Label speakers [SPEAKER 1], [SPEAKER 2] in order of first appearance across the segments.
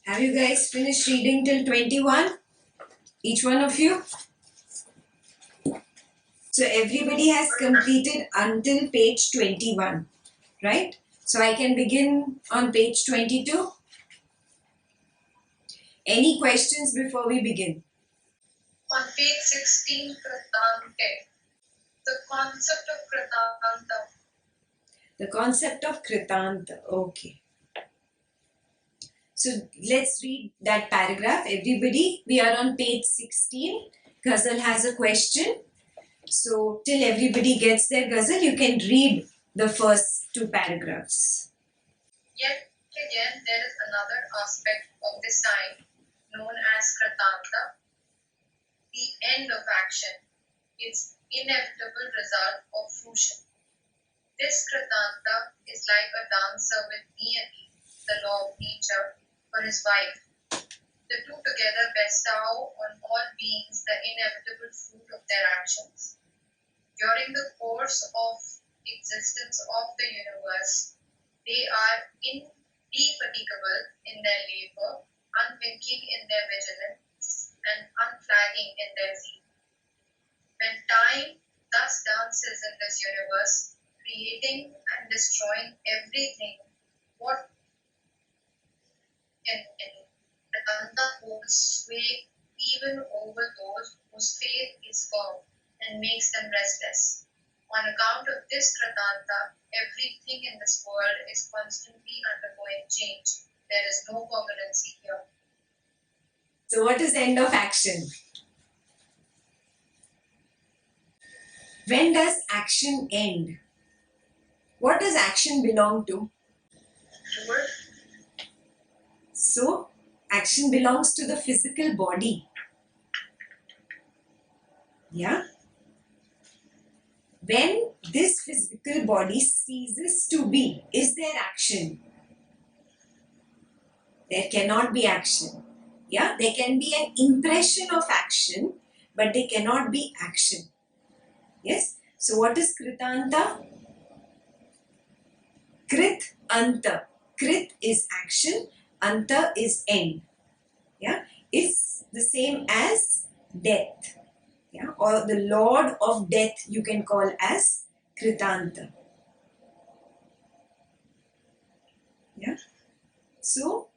[SPEAKER 1] Have you guys finished reading till 21? Each one of you? So everybody has completed until page 21, right? So I can begin on page 22. Any questions before we begin?
[SPEAKER 2] On page 16, Kritante. The concept of Kritanta.
[SPEAKER 1] The concept of Kritanta. Okay. So let's read that paragraph. Everybody, we are on page 16. Ghazal has a question. So till everybody gets their ghazal, you can read the first two paragraphs.
[SPEAKER 2] Yet again, there is another aspect of this sign known as Kritanta, the end of action, its inevitable result of fruition. This Kritanta is like a dancer with Niyati, the law of nature, for his wife. The two together bestow on all beings the inevitable fruit of their actions. During the course of existence of the universe, they are indefatigable in their labor, unwinking in their vigilance, and unflagging in their zeal. When time thus dances in this universe, creating and destroying everything, what in Vedanta holds sway even over those whose faith is firm and makes them restless. On account of this Kritanta, everything in this world is constantly undergoing change. There is no permanency here.
[SPEAKER 1] So what is end of action? When does action end? What does action belong to?
[SPEAKER 2] Lord,
[SPEAKER 1] So action belongs to the physical body. Yeah? When this physical body ceases to be, is there action? There cannot be action. Yeah, there can be an impression of action, but there cannot be action. Yes? So what is Kritanta? Krit Anta. Krit is action, Anta is end. Yeah? It's the same as death. Yeah? Or the Lord of death you can call as Kritanta. Yeah? So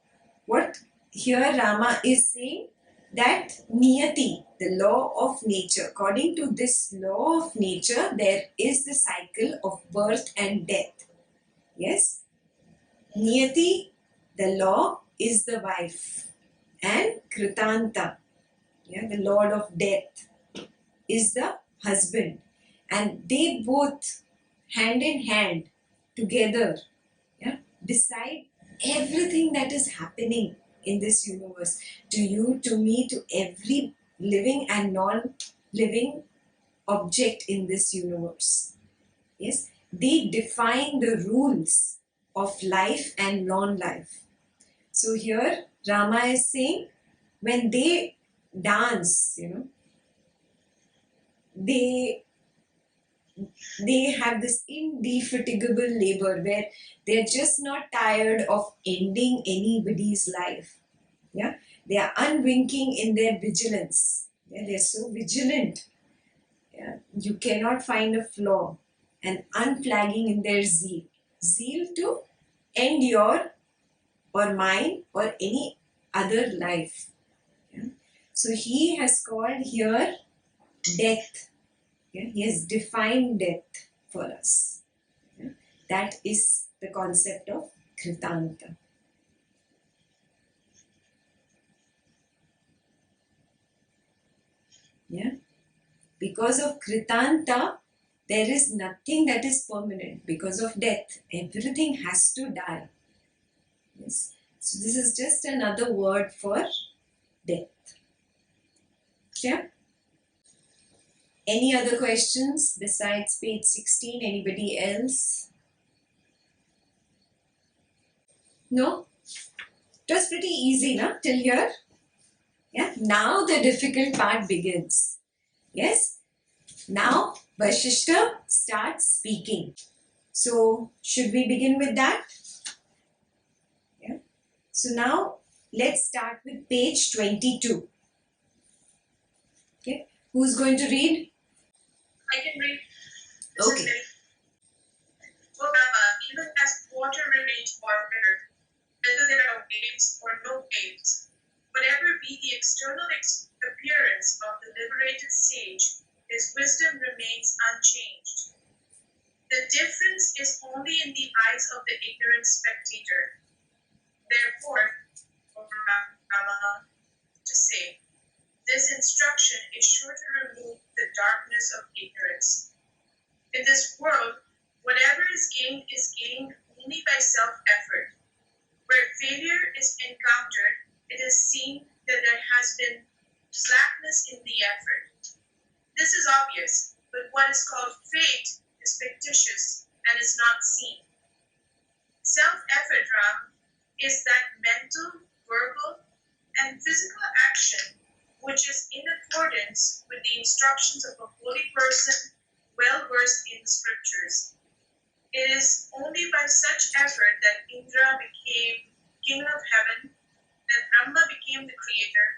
[SPEAKER 1] what here Rama is saying that Niyati, the law of nature, according to this law of nature, there is the cycle of birth and death. Yes? Niyati, the law, is the wife. And Kritanta, yeah, the lord of death, is the husband. And they both, hand in hand, together, yeah, decide everything that is happening in this universe, to you, to me, to every living and non-living object in this universe. Yes, they define the rules of life and non-life. So here Rama is saying, when they dance, they have this indefatigable labor where they're just not tired of ending anybody's life. Yeah, they are unwinking in their vigilance. Yeah, they're so vigilant. Yeah, you cannot find a flaw. And unflagging in their zeal to end your or mine or any other life. Yeah? So he has called here death. Yeah? He has defined death for us. Yeah? That is the concept of Kritanta. Yeah? Because of Kritanta, there is nothing that is permanent. Because of death, everything has to die. Yes. So this is just another word for death. Clear? Any other questions besides page 16? Anybody else? No? It was pretty easy, na, till here? Yeah. Now the difficult part begins. Yes? Now Vasistha starts speaking. So should we begin with that? So now let's start with page 22. Okay, who's going to read?
[SPEAKER 2] I can read.
[SPEAKER 1] Okay.
[SPEAKER 2] Oh, Rama, even as water remains water, whether there are waves or no waves, whatever be the external appearance of the liberated sage, his wisdom remains unchanged. The difference is only in the eyes of the ignorant spectator. Therefore, O Rama, to say, this instruction is sure to remove the darkness of ignorance. In this world, whatever is gained only by self-effort. Where failure is encountered, it is seen that there has been slackness in the effort. This is obvious, but what is called fate is fictitious and is not seen. Self-effort, Ram, is that mental, verbal, and physical action which is in accordance with the instructions of a holy person well versed in the scriptures. It is only by such effort that Indra became king of heaven, that Brahma became the creator,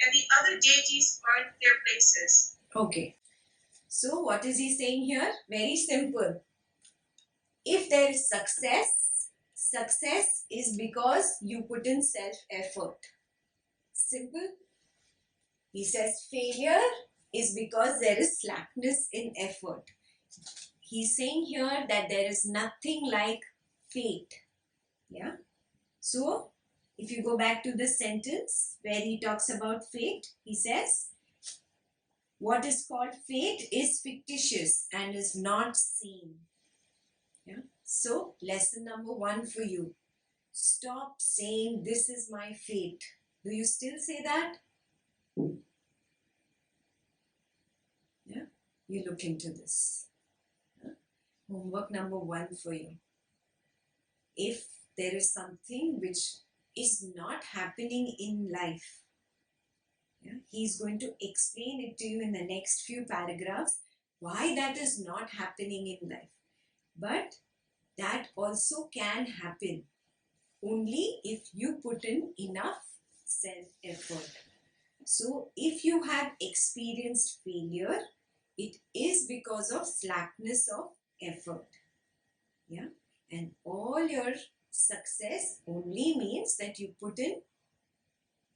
[SPEAKER 2] and the other deities earned their places.
[SPEAKER 1] Okay. So what is he saying here? Very simple. If there is success, success is because you put in self-effort. Simple. He says failure is because there is slackness in effort. He's saying here that there is nothing like fate. Yeah. So if you go back to the sentence where he talks about fate, he says, what is called fate is fictitious and is not seen. Yeah. So lesson number 1 for you. Stop saying this is my fate. Do you still say that? Yeah. You look into this. Yeah. Homework number 1 for you. If there is something which is not happening in life, yeah, he's going to explain it to you in the next few paragraphs why that is not happening in life. But that also can happen only if you put in enough self-effort. So if you have experienced failure, it is because of slackness of effort. Yeah, and all your success only means that you put in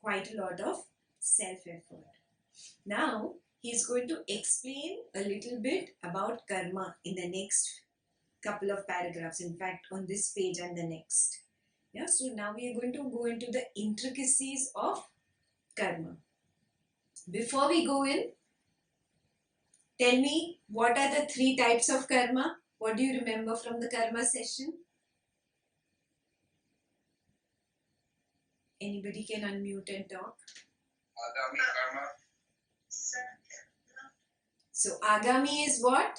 [SPEAKER 1] quite a lot of self-effort. Now he's going to explain a little bit about karma in the next couple of paragraphs, in fact on this page and the next. Yeah, so now we are going to go into the intricacies of karma. Before we go in, tell me, what are the 3 types of karma? What do you remember from the karma session? Anybody can unmute and talk.
[SPEAKER 2] Agami karma.
[SPEAKER 1] So agami is what?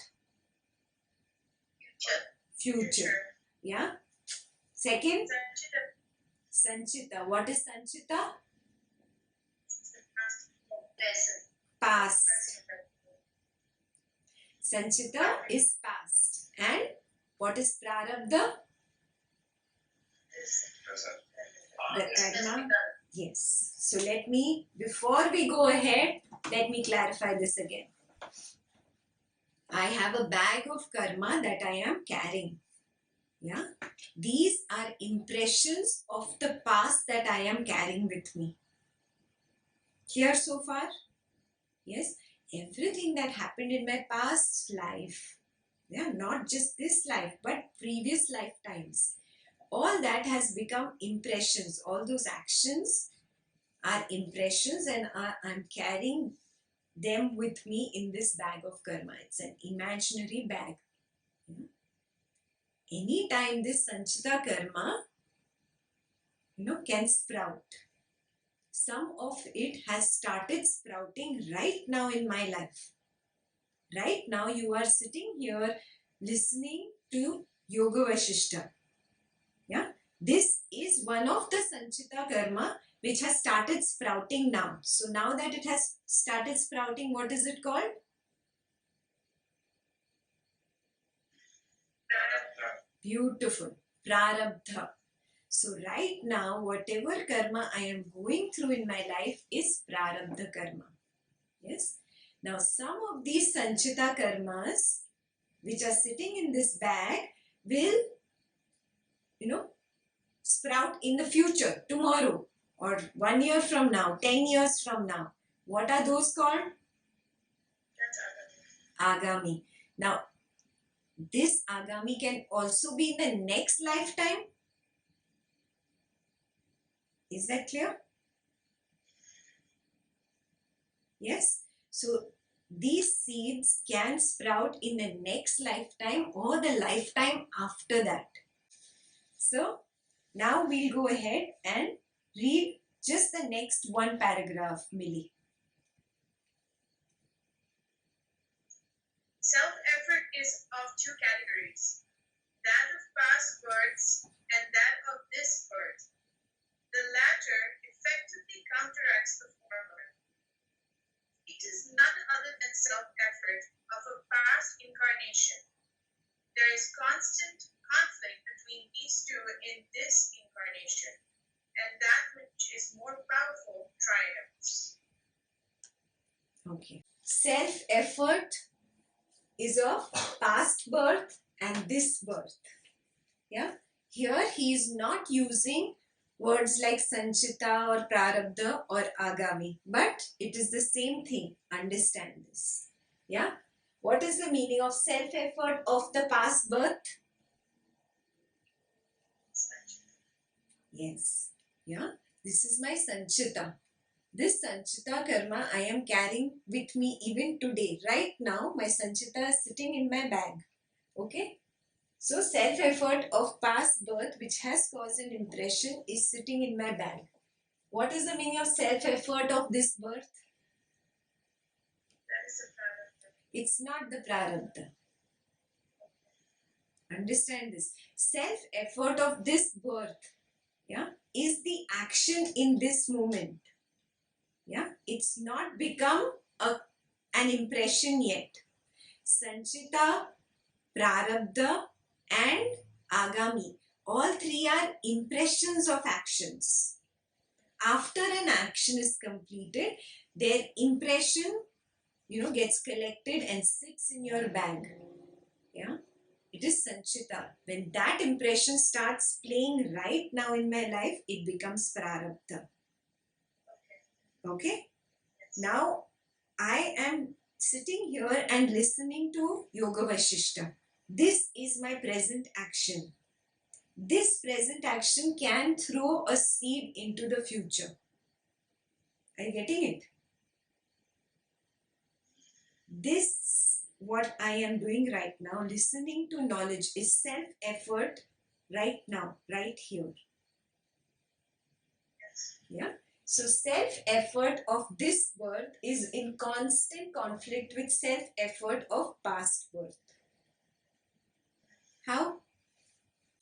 [SPEAKER 1] Future. Yeah. Second, sanchita. What is sanchita? Past. Sanchita is past. And what is prarabdha? The karma. Yes. So before we go ahead, let me clarify this again. I have a bag of karma that I am carrying. Yeah. These are impressions of the past that I am carrying with me. Here so far? Yes. Everything that happened in my past life, yeah, not just this life, but previous lifetimes, all that has become impressions. All those actions are impressions, and I'm carrying them with me in this bag of karma. It's an imaginary bag. Yeah. Anytime this sanchita karma, can sprout. Some of it has started sprouting right now in my life. Right now you are sitting here listening to Yoga Vasistha. Yeah, this is one of the sanchita karma which has started sprouting now. So now that it has started sprouting, what is it called? Beautiful. Prarabdha. So right now, whatever karma I am going through in my life is prarabdha karma. Yes. Now some of these sanchita karmas which are sitting in this bag will, sprout in the future, tomorrow, or 1 year from now, 10 years from now. What are those called? Agami. Now, this Agami can also be in the next lifetime. Is that clear? Yes. So, these seeds can sprout in the next lifetime or the lifetime after that. So, now we'll go ahead and read just the next one paragraph, Millie.
[SPEAKER 2] Self-effort is of two categories, that of past births and that of this birth. The latter effectively counteracts the former. It is none other than self-effort of a past incarnation. There is constant conflict between these two in this incarnation, and that which is more powerful triumphs.
[SPEAKER 1] Okay. Self-effort is of past birth and this birth. Yeah. Here he is not using words like sanchita or prarabdha or agami, but it is the same thing. Understand this. Yeah. What is the meaning of self-effort of the past birth? Yes. Yeah. This is my sanchita. This sanchita karma I am carrying with me even today. Right now, my sanchita is sitting in my bag. Okay. So, self-effort of past birth which has caused an impression is sitting in my bag. What is the meaning of self-effort of this birth?
[SPEAKER 2] That is the prarabdha.
[SPEAKER 1] It's not the prarabdha. Understand this. Self-effort of this birth, yeah, is the action in this moment. Yeah, it's not become an impression yet. Sanchita, prarabdha, and agami, all three are impressions of actions. After an action is completed, their impression, gets collected and sits in your bag. Yeah, it is sanchita. When that impression starts playing right now in my life, it becomes prarabdha. Okay. Now I am sitting here and listening to Yoga Vasistha. This is my present action. This present action can throw a seed into the future. Are you getting it? This, what I am doing right now, listening to knowledge, is self-effort right now, right here. Yeah. So self-effort of this birth is in constant conflict with self-effort of past birth. How?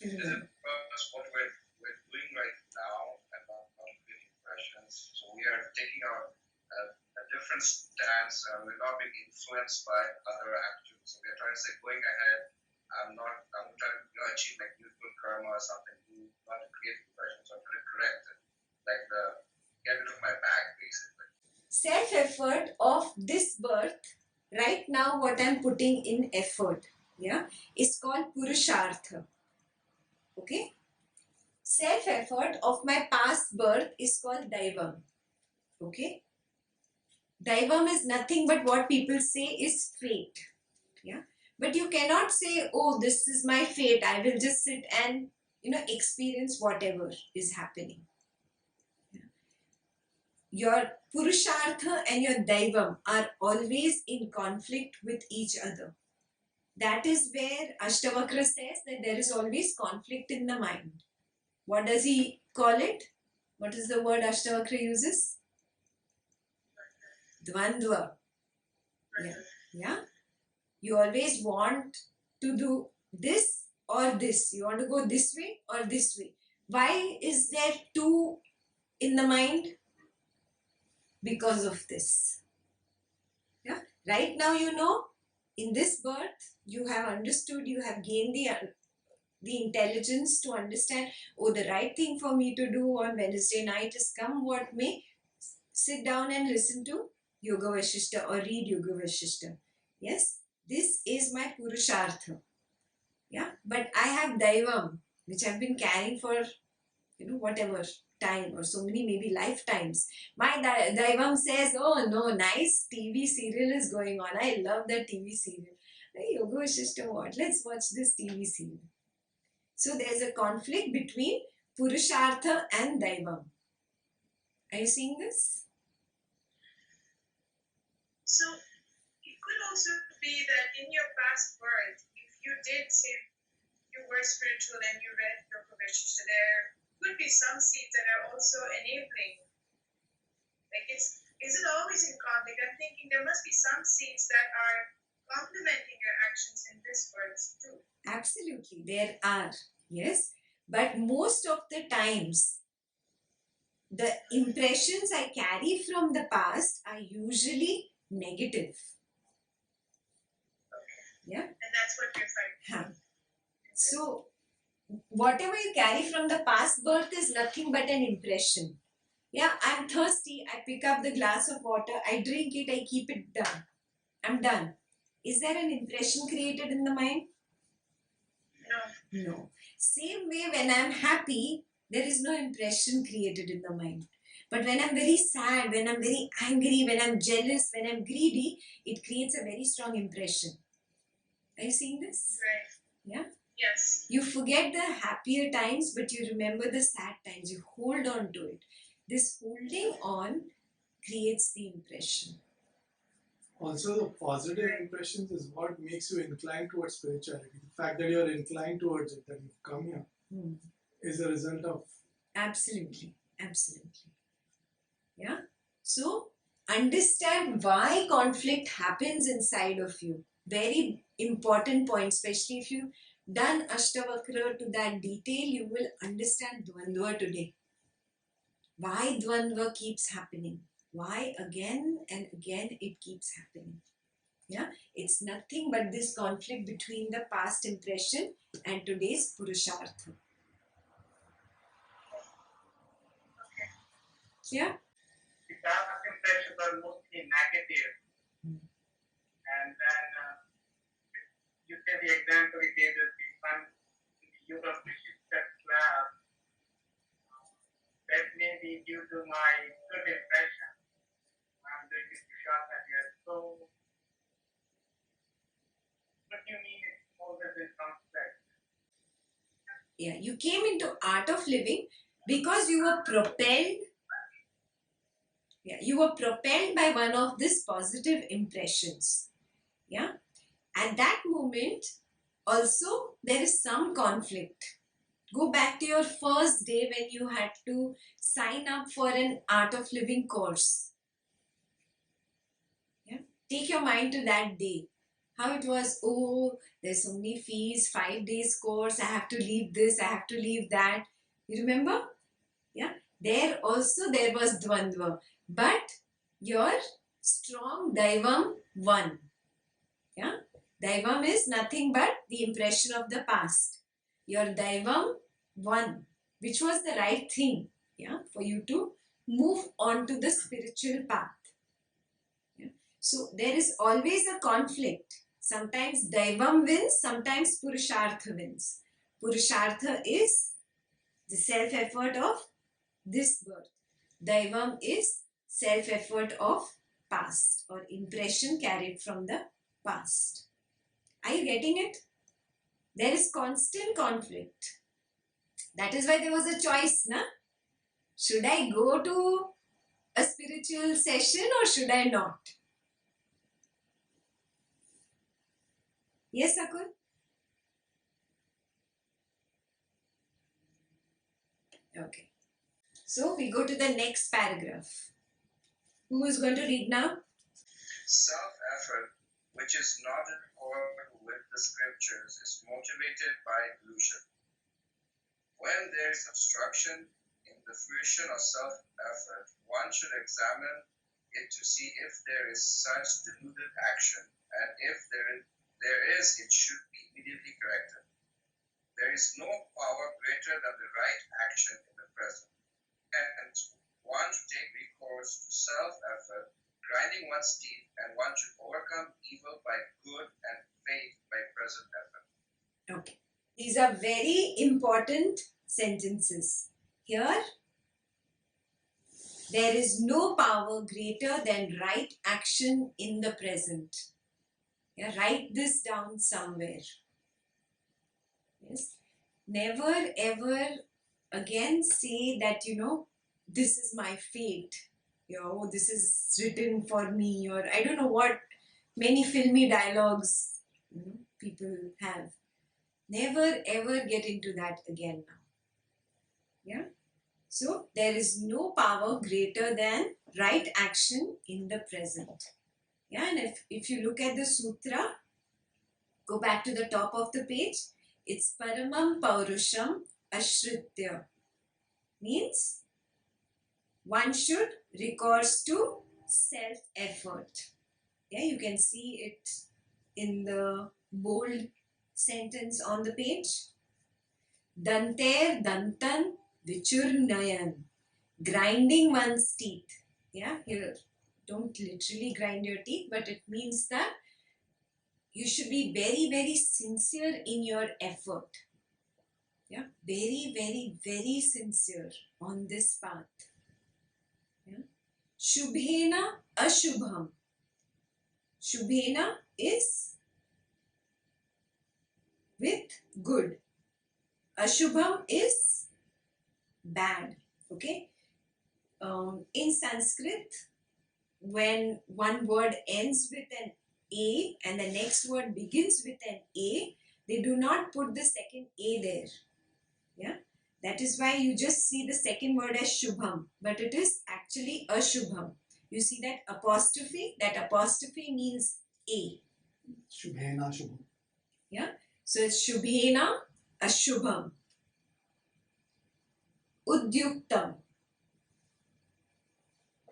[SPEAKER 3] Is it because what we're doing right now and not creating impressions? So we are taking a different stance. We're not being influenced by other actions. So we're trying to say, going ahead, I'm trying to achieve like good karma or something, not to create impressions. So I'm trying to correct it. Like get rid of my bag, basically.
[SPEAKER 1] Self-effort of this birth, right now what I'm putting in effort, yeah, is called purushartha. Okay. Self-effort of my past birth is called daivam. Okay. Daivam is nothing but what people say is fate. Yeah. But you cannot say, oh, this is my fate. I will just sit and, experience whatever is happening. Your purushartha and your daivam are always in conflict with each other. That is where Ashtavakra says that there is always conflict in the mind. What does he call it? What is the word Ashtavakra uses? Dvandva. Yeah. You always want to do this or this. You want to go this way or this way. Why is there two in the mind? Because of this. Yeah. Right now, in this birth, you have understood, you have gained the the intelligence to understand, oh, the right thing for me to do on Wednesday night is, come what may, sit down and listen to Yoga Vasistha or read Yoga Vasistha. Yes, this is my Purushartha. Yeah, but I have Daivam, which I've been carrying for, whatever time, or so many maybe lifetimes. My Daivam says, oh no, nice TV serial is going on. I love that TV serial. Hey, Yoga Vasistha, what? Let's watch this TV serial. So there's a conflict between Purushartha and Daivam. Are you seeing this?
[SPEAKER 2] So it could also be that in your past birth, if you did say you were spiritual and you read Yoga Vasistha, there could be some seeds that are also enabling. Like, is it always in conflict? I'm thinking there must be some seeds that are complementing your actions in this birth too.
[SPEAKER 1] Absolutely, there are. Yes, but most of the times, the impressions I carry from the past are usually negative. Yeah.
[SPEAKER 2] And that's what you're fighting.
[SPEAKER 1] So, whatever you carry from the past birth is nothing but an impression. Yeah, I'm thirsty, I pick up the glass of water, I drink it, I keep it down. I'm done. Is there an impression created in the mind?
[SPEAKER 2] No.
[SPEAKER 1] No. Same way, when I'm happy, there is no impression created in the mind. But when I'm very sad, when I'm very angry, when I'm jealous, when I'm greedy, it creates a very strong impression. Are you seeing this?
[SPEAKER 2] Right.
[SPEAKER 1] Yeah?
[SPEAKER 2] Yes.
[SPEAKER 1] You forget the happier times, but you remember the sad times. You hold on to it. This holding on creates the impression.
[SPEAKER 4] Also, the positive impressions is what makes you inclined towards spirituality. The fact that you're inclined towards it, that you've come here, is a result of.
[SPEAKER 1] Absolutely. Absolutely. Yeah. So, understand why conflict happens inside of you. Very important point, especially if you've done Ashtavakra to that detail, you will understand Dvandva today. Why Dvandva keeps happening. Why again and again it keeps happening. Yeah, it's nothing but this conflict between the past impression and today's Purushartha. Yeah?
[SPEAKER 5] The past impressions are mostly negative. And then you say the example you gave us the son in the Yoga Vasistha class. That may be due to my good impression. I'm doing this shot at here. So, what do you mean it's always in conflict?
[SPEAKER 1] Yeah, you came into art of living because you were propelled. Yeah, you were propelled by one of these positive impressions. Yeah, at that moment, also there is some conflict. Go back to your first day when you had to sign up for an art of living course. Yeah, take your mind to that day. How it was, oh, there's so many fees, 5 days course, I have to leave this, I have to leave that. You remember? Yeah, there also there was Dvandva. But your strong Daivam won. Yeah, Daivam is nothing but the impression of the past. Your Daivam won, which was the right thing, yeah, for you to move on to the spiritual path. Yeah. So there is always a conflict. Sometimes Daivam wins, sometimes Purushartha wins. Purushartha is the self-effort of this birth. Daivam is self-effort of past or impression carried from the past. Are you getting it? There is constant conflict. That is why there was a choice, na? Should I go to a spiritual session or should I not? Yes, Akul? Okay. So we go to the next paragraph. Who is going to read now?
[SPEAKER 3] Self-effort, which is not in accord with the scriptures, is motivated by illusion. When there is obstruction in the fruition of self-effort, one should examine it to see if there is such deluded action, and if there is, it should be immediately corrected. There is no power greater than the right action in the present. And one should take recourse to self-effort, grinding one's teeth, and one should overcome evil by good and faith by present effort.
[SPEAKER 1] Okay. These are very important sentences. Here, there is no power greater than right action in the present. Yeah, write this down somewhere. Yes. Never ever again say that, this is my fate. This is written for me, or I don't know what many filmy dialogues people have. Never ever get into that again now. Yeah. So there is no power greater than right action in the present. Yeah, and if you look at the sutra, go back to the top of the page, it's Paramam Paurusham Ashritya. Means one should recourse to self-effort. Yeah, you can see it in the bold sentence on the page. Danter dantan vichurnayan. Grinding one's teeth. Yeah, here, don't literally grind your teeth, but it means that you should be very, very sincere in your effort. Yeah, very, very, very sincere on this path. Yeah. Shubhena ashubham. Shubhena is with good. Ashubham is bad. Okay. In Sanskrit, when one word ends with an A and the next word begins with an A, they do not put the second A there. Yeah. That is why you just see the second word as Shubham, but it is actually Ashubham. You see that apostrophe means A.
[SPEAKER 4] Shubhena Shubham.
[SPEAKER 1] Yeah. So it's Shubhena Ashubham. Udyuktam.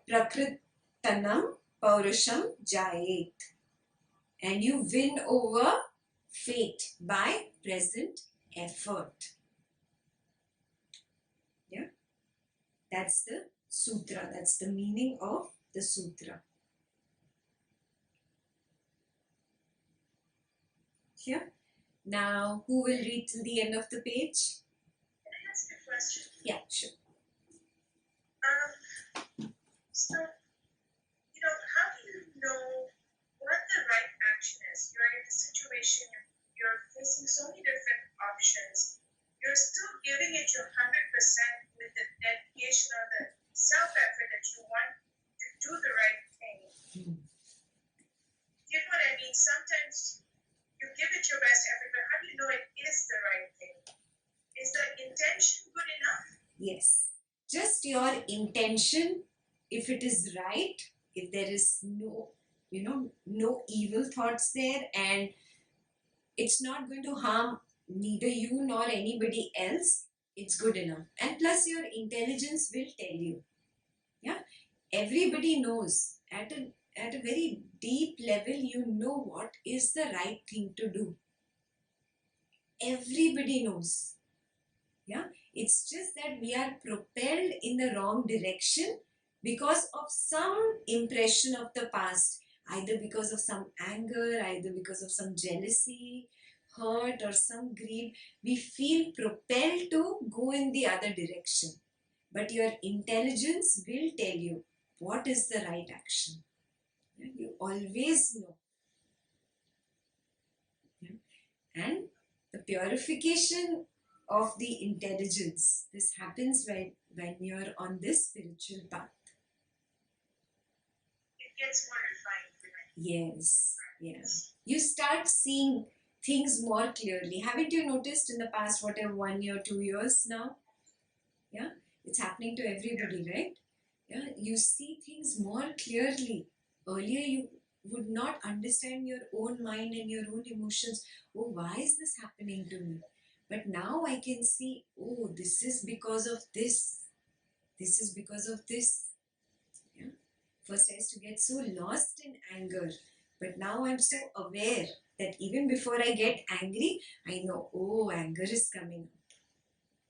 [SPEAKER 1] Prakritanam Paurusham Jayet. And you win over fate by present effort. Yeah. That's the sutra. That's the meaning of the sutra. Here. Now, who will read till the end of the page?
[SPEAKER 2] Can I ask a question?
[SPEAKER 1] Yeah, sure.
[SPEAKER 2] So, how do you know what the right action is? You're in a situation, you're facing so many different options. You're still giving it your 100% with the dedication or the self-effort that you want to do the right thing. You know what I mean? Sometimes you give it your best effort, but how do you know it is the right thing? Is the intention good enough?
[SPEAKER 1] Yes. Just your intention, if it is right, if there is no evil thoughts there, and it's not going to harm neither you nor anybody else, it's good enough. And plus your intelligence will tell you. Yeah. Everybody knows at a very deep level, you know what is the right thing to do. Everybody knows. Yeah. It's just that we are propelled in the wrong direction because of some impression of the past, either because of some anger, either because of some jealousy, hurt, or some greed. We feel propelled to go in the other direction. But your intelligence will tell you what is the right action. Yeah, you always know. Yeah. And the purification of the intelligence, this happens when you're on this spiritual path.
[SPEAKER 2] It gets more refined.
[SPEAKER 1] Yes, yes. You start seeing things more clearly. Haven't you noticed in the past, whatever, 1 year, 2 years now? Yeah, it's happening to everybody, right? Yeah, you see things more clearly. Earlier, you would not understand your own mind and your own emotions. Oh, why is this happening to me? But now I can see, oh, this is because of this. This is because of this. Yeah. First, I used to get so lost in anger. But now I'm so aware that even before I get angry, I know, oh, anger is coming up.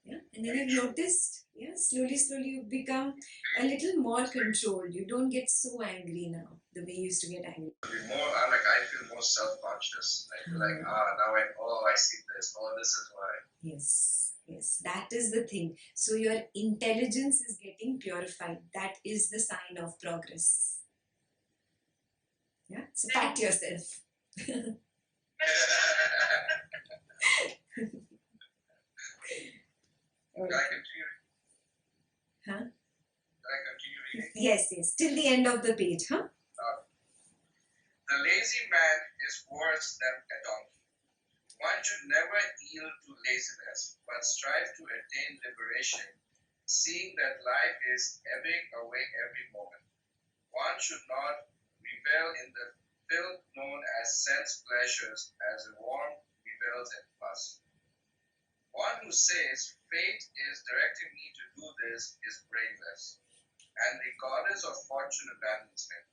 [SPEAKER 1] Yeah, and then you've noticed, yeah, slowly, slowly you become a little more controlled. You don't get so angry now the way you used to get angry.
[SPEAKER 3] I feel more self-conscious. I feel like, now I see this. Oh, this is why.
[SPEAKER 1] Yes, yes, that is the thing. So your intelligence is getting purified. That is the sign of progress. Yeah, so pat yourself.
[SPEAKER 3] Can I continue?
[SPEAKER 1] Huh?
[SPEAKER 3] Can I continue reading?
[SPEAKER 1] Yes, yes, till the end of the page, huh?
[SPEAKER 3] The lazy man is worse than a donkey. One should never yield to laziness, but strive to attain liberation, seeing that life is ebbing away every moment. One should not revel in the filth known as sense pleasures as a worm revels in pus. One who says, fate is directing me to do this is brainless, and the goddess of fortune abandons him.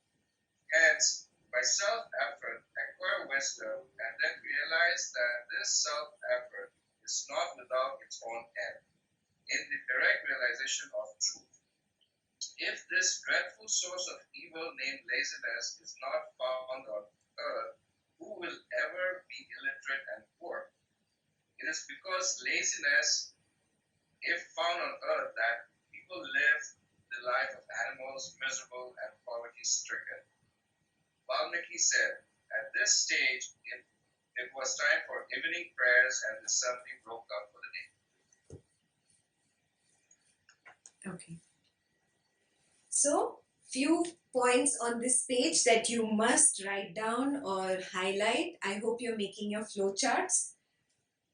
[SPEAKER 3] Hence, by self-effort, acquire wisdom, and then realize that this self-effort is not without its own end, in the direct realization of truth. If this dreadful source of evil named laziness is not found on earth, who will ever be illiterate and poor? It is because laziness, if found on earth, that people live the life of animals, miserable and poverty-stricken. Valmiki said, at this stage, it was time for evening prayers and the assembly broke up for the day.
[SPEAKER 1] Okay. So, few points on this page that you must write down or highlight. I hope you're making your flowcharts.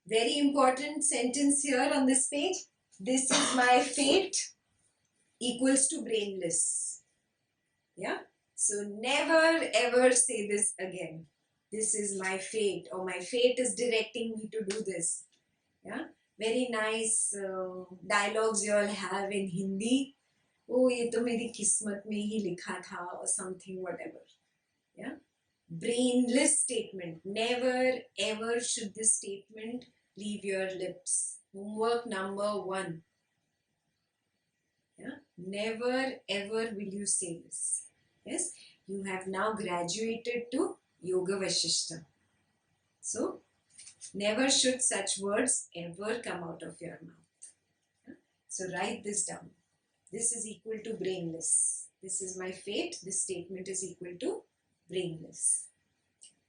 [SPEAKER 1] Very important sentence here on this page. This is my fate equals to brainless. Yeah. So never ever say this again. This is my fate, or my fate is directing me to do this. Yeah. Very nice dialogues you all have in Hindi. Oh, ये तो मेरी किस्मत में ही लिखा था, or something, whatever. Yeah. Brainless statement. Never ever should this statement leave your lips. Homework number 1. Yeah. Never ever will you say this. Yes. You have now graduated to Yoga Vasistha. So, never should such words ever come out of your mouth. Yeah? So, write this down. This is equal to brainless. This is my fate. This statement is equal to brainless.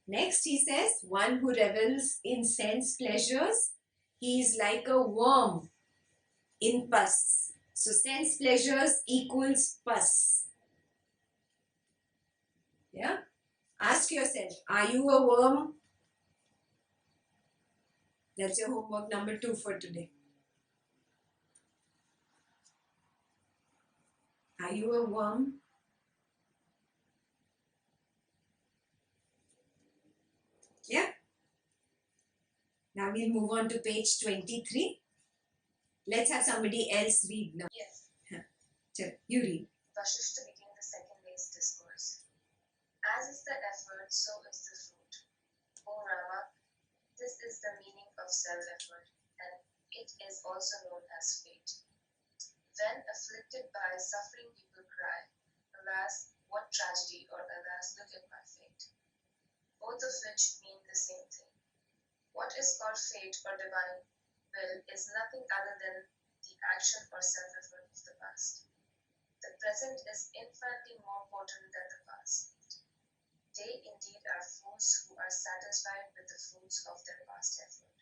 [SPEAKER 1] Next, he says, one who revels in sense pleasures, he is like a worm in pus. So, sense pleasures equals pus. Yeah? Ask yourself, are you a worm? That's your homework number 2 for today. Are you a worm? Yeah? Now we'll move on to page 23. Let's have somebody else read now.
[SPEAKER 2] Yes.
[SPEAKER 1] You read.
[SPEAKER 2] Vasistha began the second day's discourse. As is the effort, so is the fruit. O Rama, this is the meaning of self-effort, and it is also known as fate. When afflicted by suffering, people cry, alas, what tragedy, or alas, look at my fate. Both of which mean the same thing. What is called fate or divine will is nothing other than the action or self-effort of the past. The present is infinitely more potent than the past. They indeed are fools who are satisfied with the fruits of their past effort,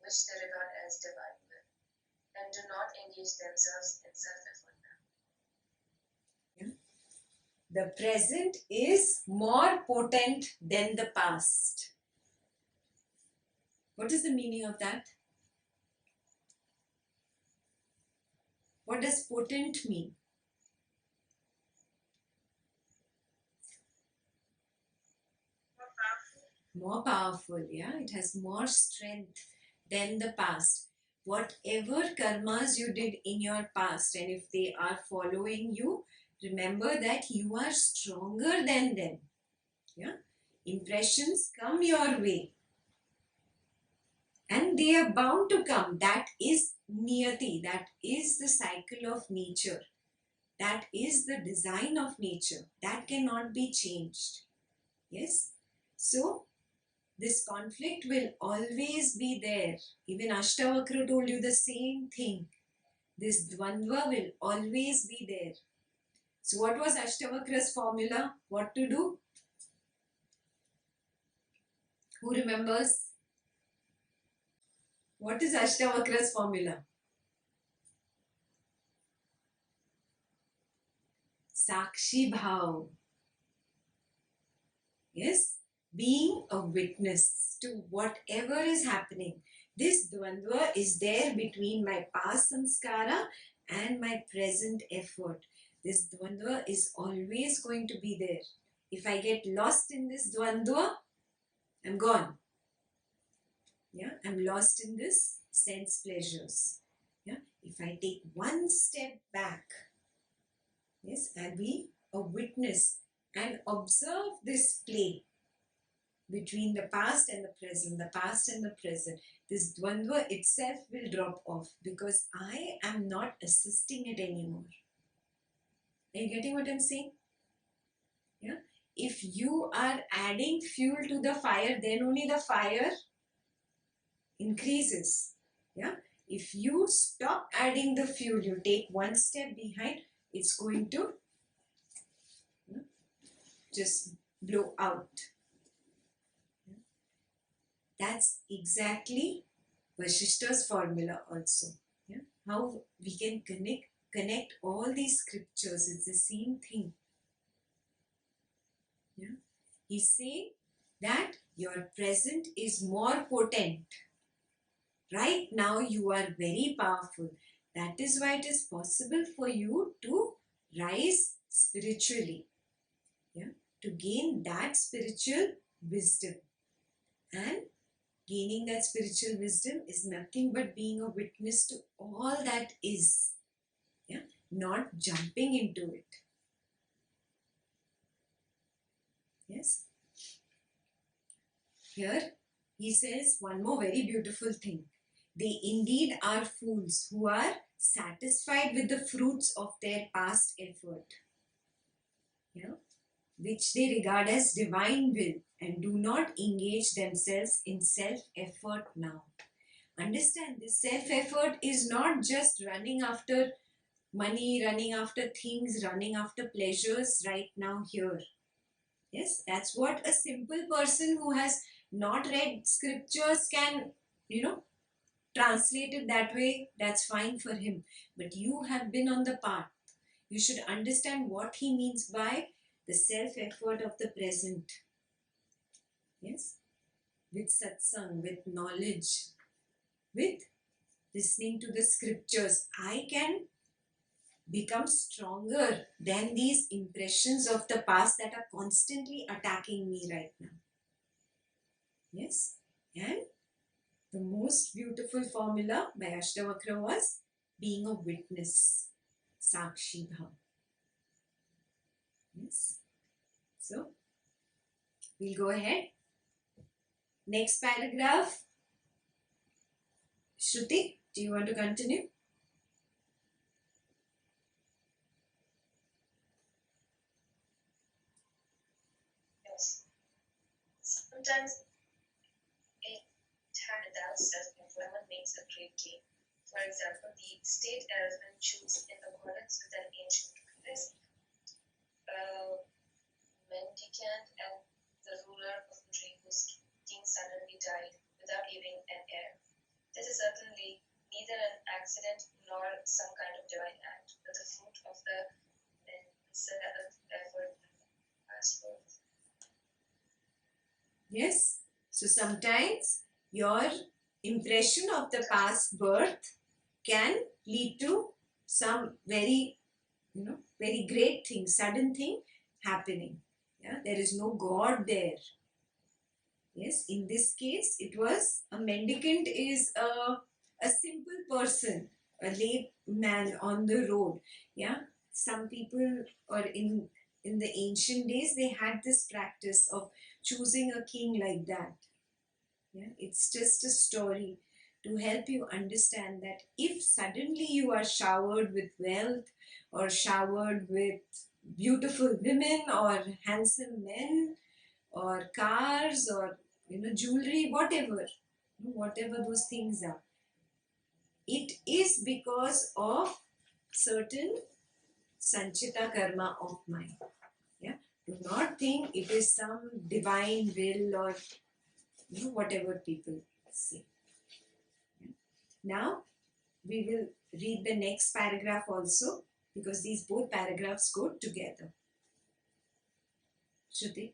[SPEAKER 2] which they regard as divine will, and do not engage themselves in self-effort now.
[SPEAKER 1] The present is more potent than the past. What is the meaning of that? What does potent mean? More powerful, yeah. It has more strength than the past. Whatever karmas you did in your past, and if they are following you, remember that you are stronger than them. Yeah. Impressions come your way. And they are bound to come. That is niyati. That is the cycle of nature. That is the design of nature. That cannot be changed. Yes? So, this conflict will always be there. Even Ashtavakra told you the same thing. This dvandva will always be there. So, what was Ashtavakra's formula? What to do? Who remembers? What is Ashtavakra's formula? Sakshi Bhav. Yes? Being a witness to whatever is happening. This dvandva is there between my past samskara and my present effort. This dvandva is always going to be there. If I get lost in this dvandva, I'm gone. Yeah, I'm lost in this sense pleasures. Yeah, if I take one step back, yes, I'll be a witness and observe this play between the past and the present, the past and the present. This dvandva itself will drop off because I am not assisting it anymore. Are you getting what I'm saying? Yeah. If you are adding fuel to the fire, then only the fire increases. Yeah. If you stop adding the fuel, you take one step behind, it's going to just blow out. That's exactly Vasistha's formula also. Yeah? How we can connect all these scriptures. It's the same thing. Yeah? He's saying that your present is more potent. Right now you are very powerful. That is why it is possible for you to rise spiritually. Yeah? To gain that spiritual wisdom. And gaining that spiritual wisdom is nothing but being a witness to all that is. Yeah? Not jumping into it. Yes? Here he says one more very beautiful thing. They indeed are fools who are satisfied with the fruits of their past effort. Yeah? Which they regard as divine will and do not engage themselves in self-effort now. Understand, this self-effort is not just running after money, running after things, running after pleasures right now here. Yes, that's what a simple person who has not read scriptures can, translate it that way. That's fine for him. But you have been on the path. You should understand what he means by the self-effort of the present. Yes, with satsang, with knowledge, with listening to the scriptures, I can become stronger than these impressions of the past that are constantly attacking me right now. Yes, and the most beautiful formula by Ashtavakra was being a witness, Sakshi Bhav. Yes, so we'll go ahead. Next paragraph. Shruti, do you want to continue?
[SPEAKER 2] Yes. Sometimes a without self-employment makes a great gain. For example, the state elephant chews in accordance with an ancient recipe. Mendicant and the ruler of a tree whose king suddenly died without leaving an heir. This is certainly neither an accident nor some kind of divine act, but the fruit of the effort past birth.
[SPEAKER 1] Yes. So sometimes your impression of the past birth can lead to some very, very great thing, sudden thing happening. Yeah, there is no God there. Yes, in this case, it was a mendicant is a simple person, a lay man on the road. Yeah, some people or in the ancient days they had this practice of choosing a king like that. Yeah, it's just a story to help you understand that if suddenly you are showered with wealth or showered with beautiful women or handsome men or cars or jewelry, whatever those things are, it is because of certain sanchita karma of mine. Yeah, do not think it is some divine will or whatever people say. Now we will read the next paragraph also, because these both paragraphs go together. Shruti.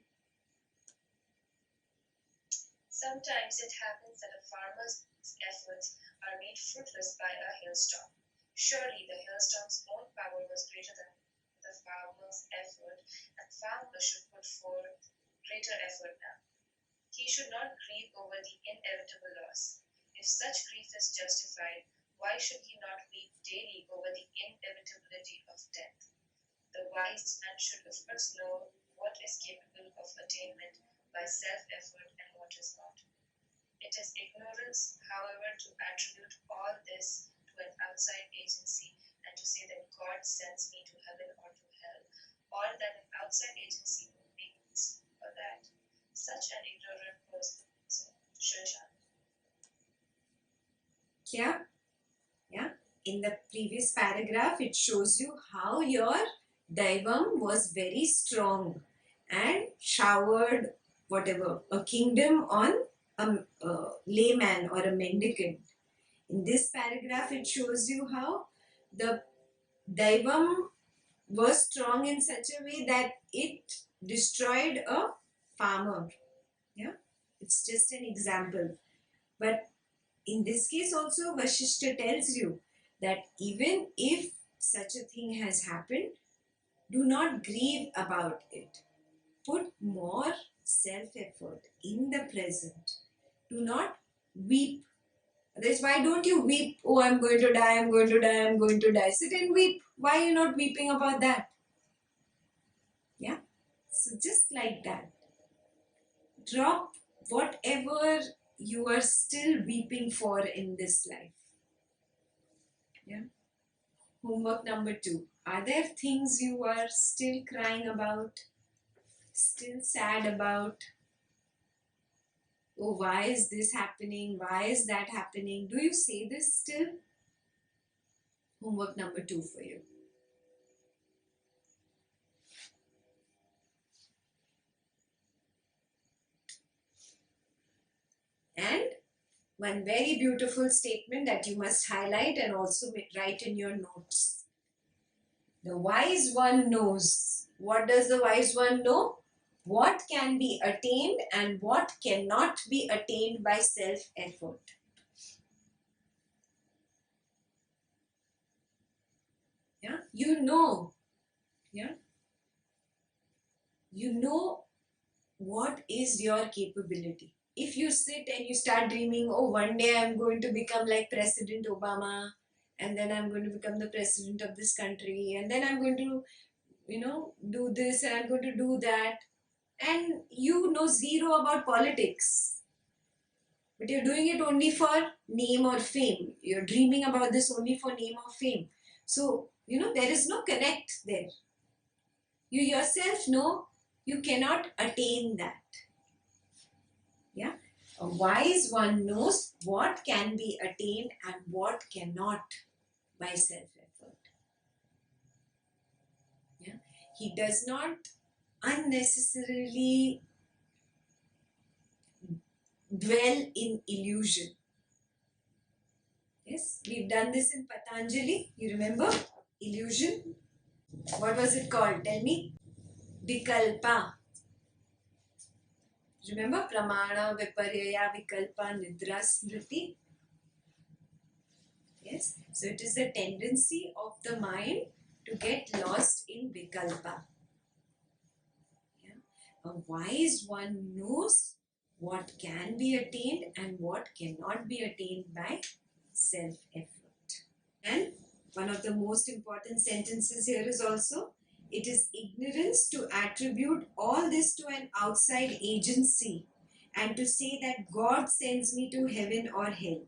[SPEAKER 2] Sometimes it happens that a farmer's efforts are made fruitless by a hailstorm. Surely the hailstorm's own power was greater than the farmer's effort, and the farmer should put forth greater effort now. He should not grieve over the inevitable loss. If such grief is justified, why should he not weep daily over the inevitability of death? The wise man should of course know what is capable of attainment by self-effort and what is not. It is ignorance, however, to attribute all this to an outside agency and to say that God sends me to heaven or to hell, or that an outside agency makes or that. Such an ignorant person should shun.
[SPEAKER 1] Yeah. In the previous paragraph, it shows you how your Daivam was very strong and showered a kingdom on a layman or a mendicant. In this paragraph, it shows you how the Daivam was strong in such a way that it destroyed a farmer. Yeah, it's just an example. But in this case also, Vasistha tells you that even if such a thing has happened, do not grieve about it. Put more self-effort in the present. Do not weep. Otherwise, why don't you weep? Oh, I'm going to die, I'm going to die, I'm going to die. Sit and weep. Why are you not weeping about that? Yeah? So just like that. Drop whatever you are still weeping for in this life. Yeah? Homework number 2. Are there things you are still crying about? Still sad about? Oh, why is this happening? Why is that happening? Do you say this still? Homework number 2 for you. And one very beautiful statement that you must highlight and also write in your notes. The wise one knows. What does the wise one know? What can be attained and what cannot be attained by self-effort. Yeah, you know. Yeah, you know what is your capability. If you sit and you start dreaming, oh, one day I'm going to become like President Obama, and then I'm going to become the president of this country, and then I'm going to, do this and I'm going to do that, and you know zero about politics, but you're doing it only for name or fame. You're dreaming about this only for name or fame. So, there is no connect there. You yourself know you cannot attain that. Yeah. A wise one knows what can be attained and what cannot by self-effort. Yeah. He does not unnecessarily dwell in illusion. Yes, we've done this in Patanjali. You remember? Illusion. What was it called? Tell me. Vikalpa. Remember? Pramana, Viparyaya, Vikalpa, Nidra, Smriti. Yes. So it is the tendency of the mind to get lost in Vikalpa. Yeah. A wise one knows what can be attained and what cannot be attained by self-effort. And one of the most important sentences here is also, It is ignorance to attribute all this to an outside agency and to say that God sends me to heaven or hell.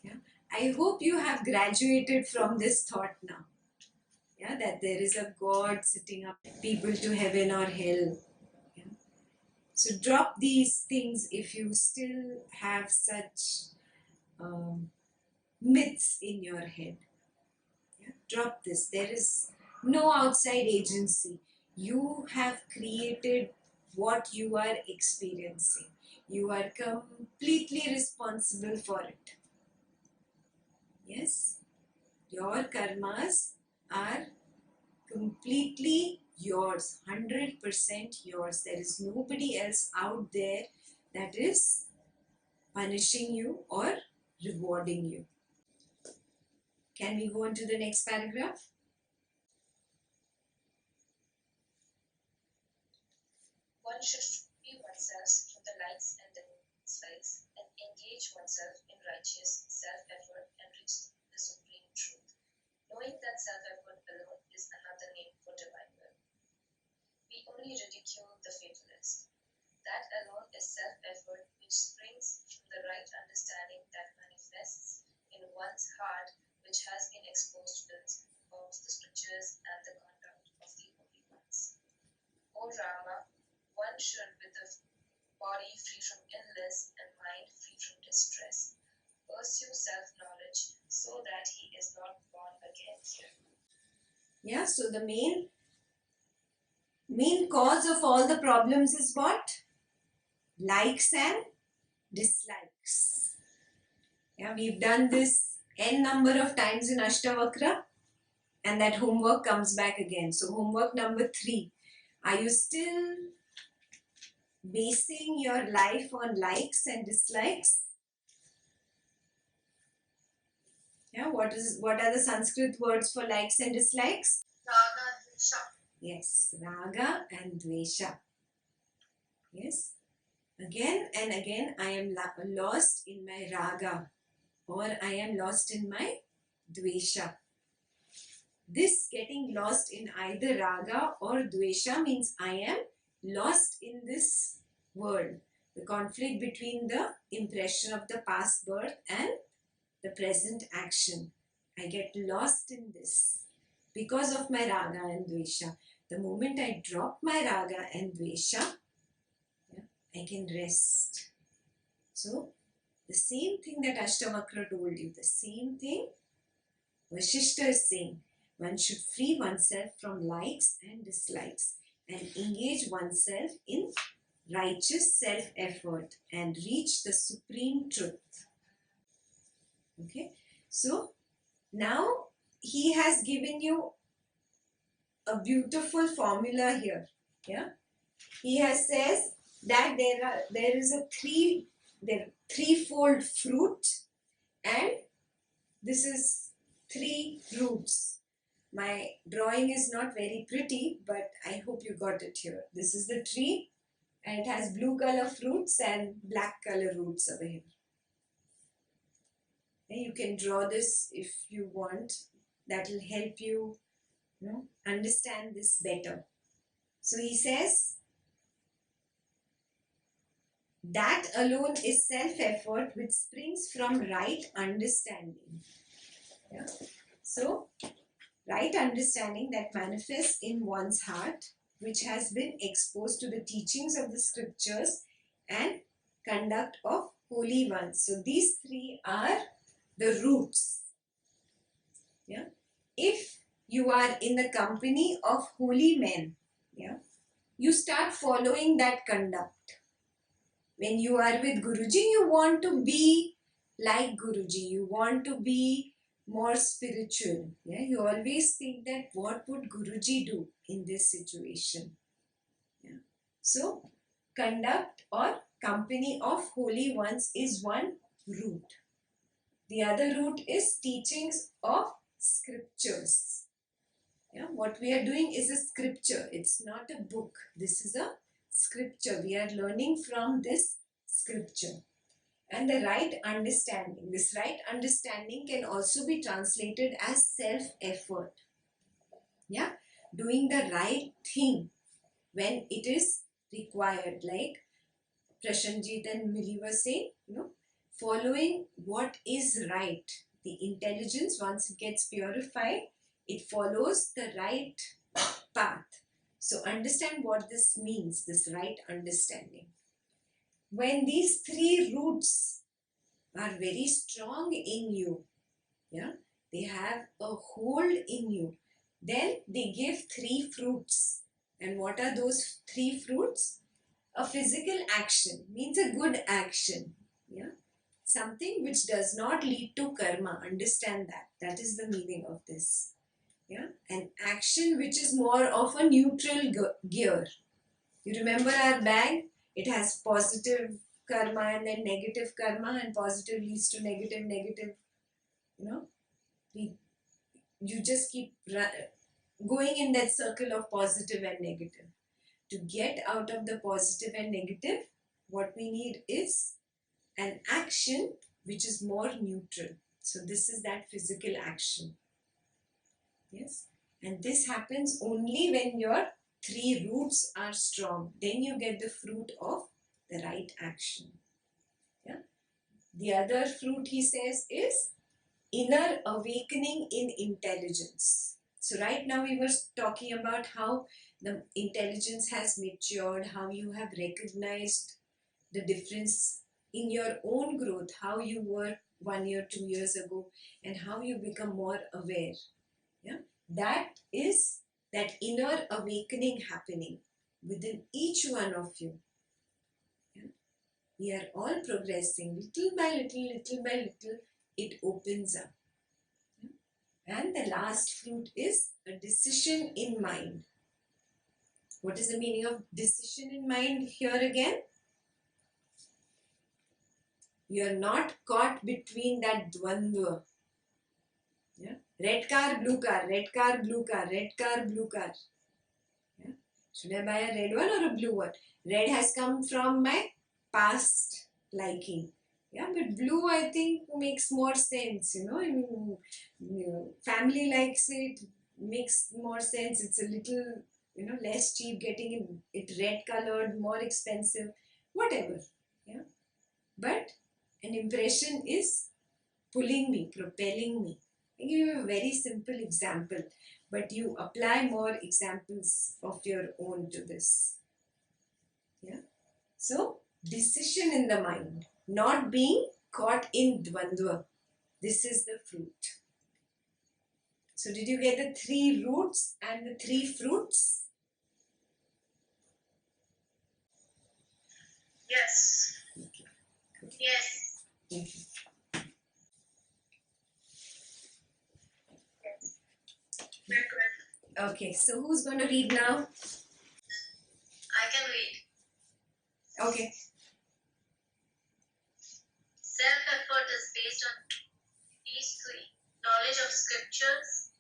[SPEAKER 1] Yeah? I hope you have graduated from this thought now. Yeah, that there is a God sitting up people to heaven or hell. Yeah? So drop these things if you still have such myths in your head. Yeah? Drop this. There is no outside agency. You have created what you are experiencing. You are completely responsible for it. Yes? Your karmas are completely yours, 100% yours. There is nobody else out there that is punishing you or rewarding you. Can we go on to the next paragraph?
[SPEAKER 2] One should free oneself from the likes and dislikes and engage oneself in righteous self-effort and reach the supreme truth, knowing that self-effort alone is another name for divine will. We only ridicule the fatalist. That alone is self-effort which springs from the right understanding that manifests in one's heart, which has been exposed to both the scriptures and the conduct of the holy ones. O Rama, one should, with the body free from illness and mind free from distress, pursue self-knowledge so that he is not born again here.
[SPEAKER 1] Yeah, so the main cause of all the problems is what? Likes and dislikes. Yeah, we've done this n number of times in Ashtavakra, and that homework comes back again. So homework number 3. Are you still basing your life on likes and dislikes? Yeah, what are the Sanskrit words for likes and dislikes?
[SPEAKER 2] Raga, Dvesha.
[SPEAKER 1] Yes, raga and dvesha. Yes, again and again I am lost in my raga, or I am lost in my dvesha. This getting lost in either raga or dvesha means I am lost in this world. The conflict between the impression of the past birth and the present action. I get lost in this because of my raga and dvesha. The moment I drop my raga and dvesha, I can rest. So, the same thing that Ashtavakra told you, the same thing Vasistha is saying. One should free oneself from likes and dislikes and engage oneself in righteous self-effort and reach the supreme truth. Okay, so now he has given you a beautiful formula here. Yeah, he has says that there is a threefold fruit, and this is 3 roots. My drawing is not very pretty, but I hope you got it here. This is the tree, and it has blue color fruits and black color roots over here. And you can draw this if you want. That will help you, understand this better. So he says, that alone is self-effort which springs from right understanding. Yeah. So, right understanding that manifests in one's heart, which has been exposed to the teachings of the scriptures and conduct of holy ones. So, these 3 are the roots. Yeah. If you are in the company of holy men, yeah, you start following that conduct. When you are with Guruji, you want to be like Guruji. You want to be more spiritual. Yeah, you always think that what would Guruji do in this situation? Yeah. So, conduct or company of holy ones is one route. The other route is teachings of scriptures. Yeah, what we are doing is a scripture. It's not a book. This is a scripture. We are learning from this scripture. And the right understanding. This right understanding can also be translated as self-effort. Yeah, doing the right thing when it is required, like Prashanjit and Mili were saying, following what is right. The intelligence, once it gets purified, it follows the right path. So understand what this means, this right understanding. When these three roots are very strong in you, they have a hold in you, then they give three fruits. And what are those three fruits? A physical action means a good action, something which does not lead to karma. Understand that. That is the meaning of this. An action which is more of a neutral gear. You remember our bag? It has positive karma and then negative karma, and positive leads to negative, negative. You just keep going in that circle of positive and negative. To get out of the positive and negative, what we need is an action which is more neutral. So this is that physical action. Yes. And this happens only when your three roots are strong. Then you get the fruit of the right action. The other fruit, he says, is inner awakening in intelligence. So right now we were talking about how the intelligence has matured, how you have recognized the difference in your own growth, how you were 1 year, 2 years ago, and how you become more aware. That is that inner awakening happening within each one of you. We are all progressing little by little, little by little, it opens up. And the last fruit is a decision in mind. What is the meaning of decision in mind here again? You are not caught between that dvandva. Red car, blue car, red car, blue car, red car, blue car. Should I buy a red one or a blue one? Red has come from my past liking. But blue I think makes more sense, family likes it, makes more sense. It's a little, less cheap, getting it red colored, more expensive, whatever. But an impression is pulling me, propelling me. I give you a very simple example, but you apply more examples of your own to this. So, decision in the mind, not being caught in dvandva. This is the fruit. So, did you get the three roots and the three fruits?
[SPEAKER 2] Yes.
[SPEAKER 1] Okay.
[SPEAKER 2] Yes. Very good.
[SPEAKER 1] Okay, so who's going to read now?
[SPEAKER 2] I can read.
[SPEAKER 1] Okay.
[SPEAKER 2] Self-effort is based on these three: knowledge of scriptures,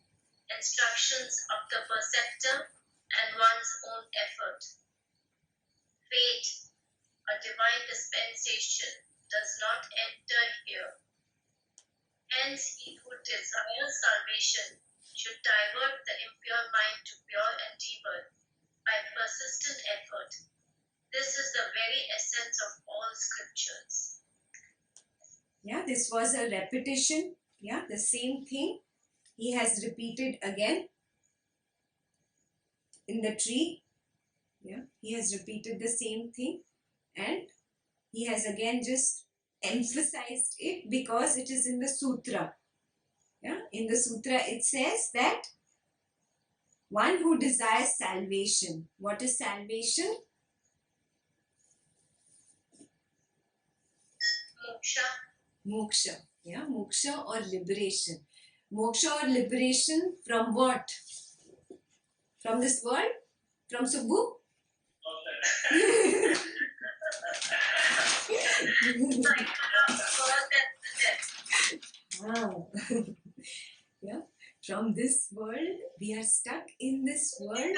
[SPEAKER 2] instructions of the preceptor, and one's own effort. Fate, a divine dispensation, does not enter here. Hence, he who desires salvation should divert the impure mind to pure endeavor by persistent effort. This is the very essence of all scriptures.
[SPEAKER 1] This was a repetition. The same thing he has repeated again in the tree. He has repeated the same thing, and he has again just emphasized it because it is in the sutra. In the sutra it says that one who desires salvation. What is salvation?
[SPEAKER 2] Moksha.
[SPEAKER 1] Moksha. Moksha or liberation. Moksha or liberation from what? From this world? From Subbu? Wow. From this world, we are stuck in this world.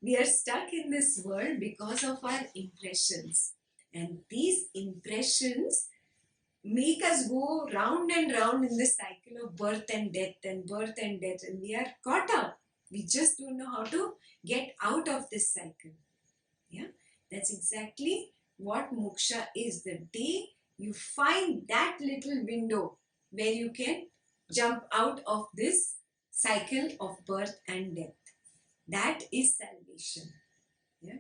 [SPEAKER 1] We are stuck in this world because of our impressions. And these impressions make us go round and round in this cycle of birth and death and birth and death, and we are caught up. We just don't know how to get out of this cycle. Yeah, that's exactly what moksha is. The day you find that little window where you can jump out of this cycle of birth and death, that is salvation. Yeah,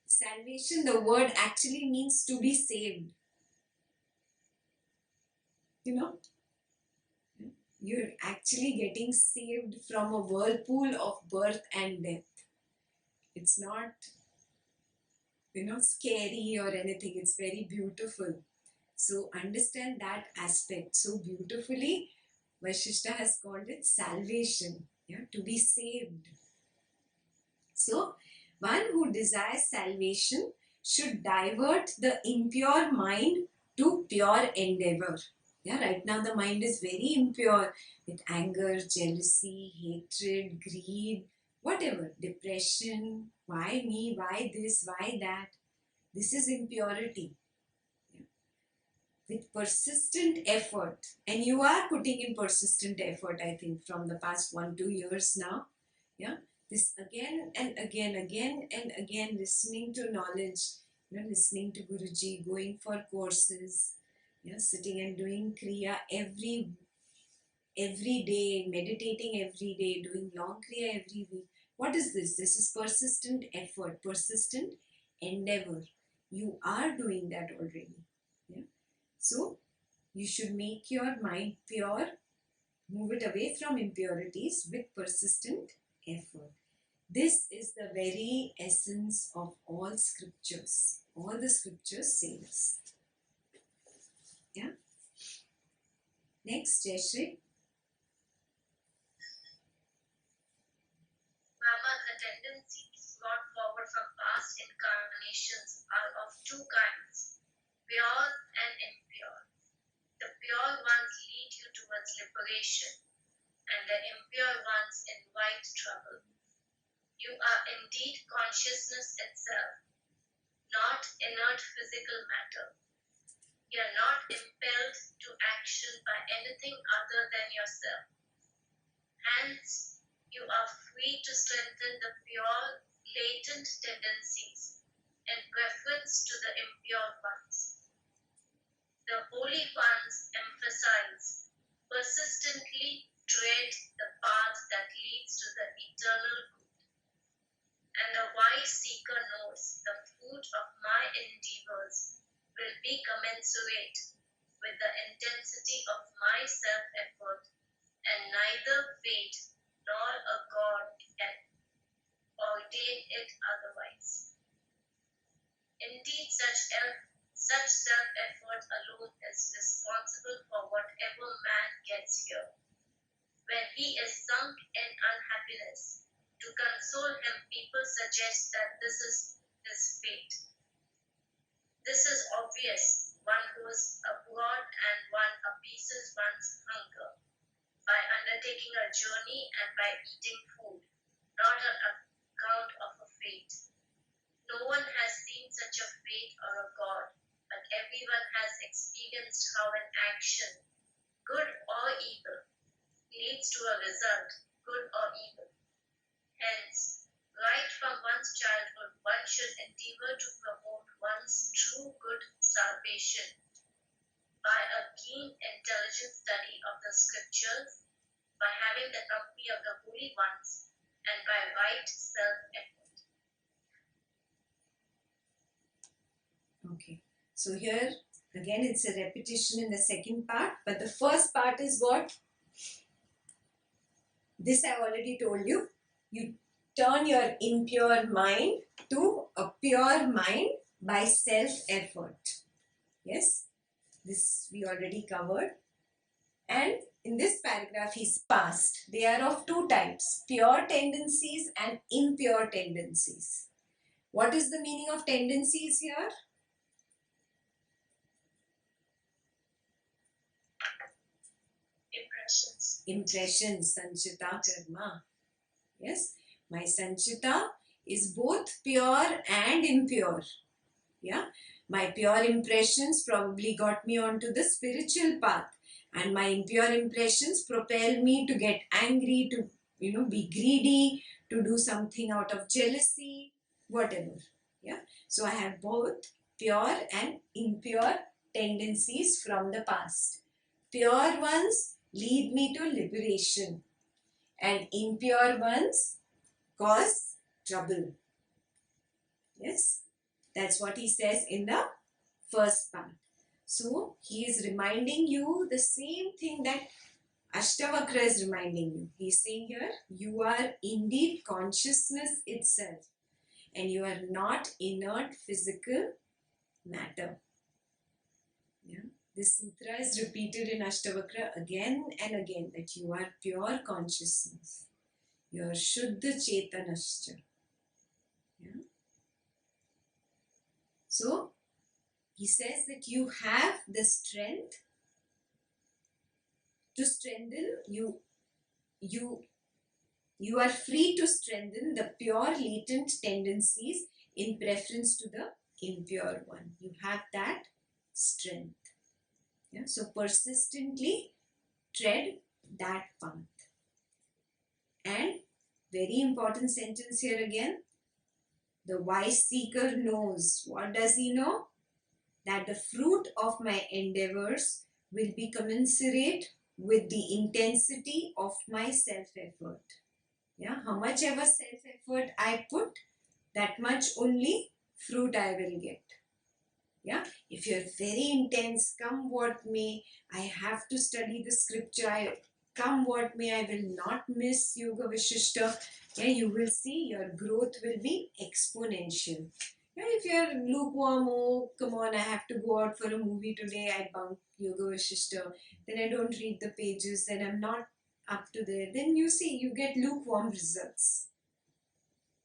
[SPEAKER 1] salvation, the word actually means to be saved. You know, you're actually getting saved from a whirlpool of birth and death. It's not, scary or anything. It's very beautiful. So understand that aspect so beautifully. Vasistha has called it salvation, yeah, to be saved. So one who desires salvation should divert the impure mind to pure endeavor. Yeah, right now the mind is very impure with anger, jealousy, hatred, greed, whatever, depression, why me, why this, why that. This is impurity. With persistent effort, and you are putting in persistent effort, I think, from the past 1-2 years now. Yeah, this again and again and again, listening to knowledge, listening to Guruji, going for courses, sitting and doing kriya every day, meditating every day, doing long kriya every week. What is this? This is persistent effort, persistent endeavor. You are doing that already. Yeah. So you should make your mind pure, move it away from impurities with persistent effort. This is the very essence of all scriptures. All the scriptures say this. Yeah. Next, Jayashree.
[SPEAKER 2] Mama, the tendencies brought forward from past incarnations are of two kinds, pure and impure. The pure ones lead you towards liberation, and the impure ones invite trouble. You are indeed consciousness itself, not inert physical matter. You are not impelled to action by anything other than yourself. Hence, you are free to strengthen the pure, latent tendencies in preference to the impure ones. The holy ones emphasize, persistently tread the path that leads to the eternal good. And the wise seeker knows the fruit of my endeavors will be commensurate with the intensity of my self-effort, and neither fate nor a god can ordain it otherwise. Indeed, such self-effort alone is responsible for whatever man gets here. When he is sunk in unhappiness, to console him, people suggest that this is his fate. This is obvious. One goes abroad and one appeases one's hunger by undertaking a journey and by eating food, not on account of a fate. No one has seen such a fate or a god, but everyone has experienced how an action, good or evil, leads to a result, good or evil. Hence, right from one's childhood, one should endeavor to promote one's true good salvation by a keen, intelligent study of the scriptures, by having the company of the holy ones, and by right self-effort.
[SPEAKER 1] Okay. So here again it's a repetition in the second part, but the first part is what? This I already told you. You turn your impure mind to a pure mind by self-effort. Yes, this we already covered. And in this paragraph he's past. They are of two types, pure tendencies and impure tendencies. What is the meaning of tendencies here? Impressions, sanchita karma. Yes, my sanchita is both pure and impure. Yeah, My pure impressions probably got me onto the spiritual path, and my impure impressions propel me to get angry, to be greedy, to do something out of jealousy, whatever. Yeah. So I have both pure and impure tendencies from the past. Pure ones lead me to liberation, and impure ones cause trouble. Yes, that's what he says in the first part. So he is reminding you the same thing that Ashtavakra is reminding you. He is saying here, you are indeed consciousness itself, and you are not inert physical matter. Yeah. This sutra is repeated in Ashtavakra again and again, that you are pure consciousness. You are Shuddha Chetanascha. Yeah. So he says that you have the strength to strengthen you are free to strengthen the pure latent tendencies in preference to the impure one. You have that strength. Yeah? So persistently tread that path. And very important sentence here again. The wise seeker knows. What does he know? That the fruit of my endeavors will be commensurate with the intensity of my self-effort. Yeah, how much ever self-effort I put, that much only fruit I will get. Yeah, if you're very intense, come what may, I have to study the scripture, come what may, I will not miss Yoga Vasistha. Yeah, you will see your growth will be exponential. Yeah, if you're lukewarm, oh come on, I have to go out for a movie today, I bunk Yoga Vasistha, then I don't read the pages, then I'm not up to there, then you see you get lukewarm results.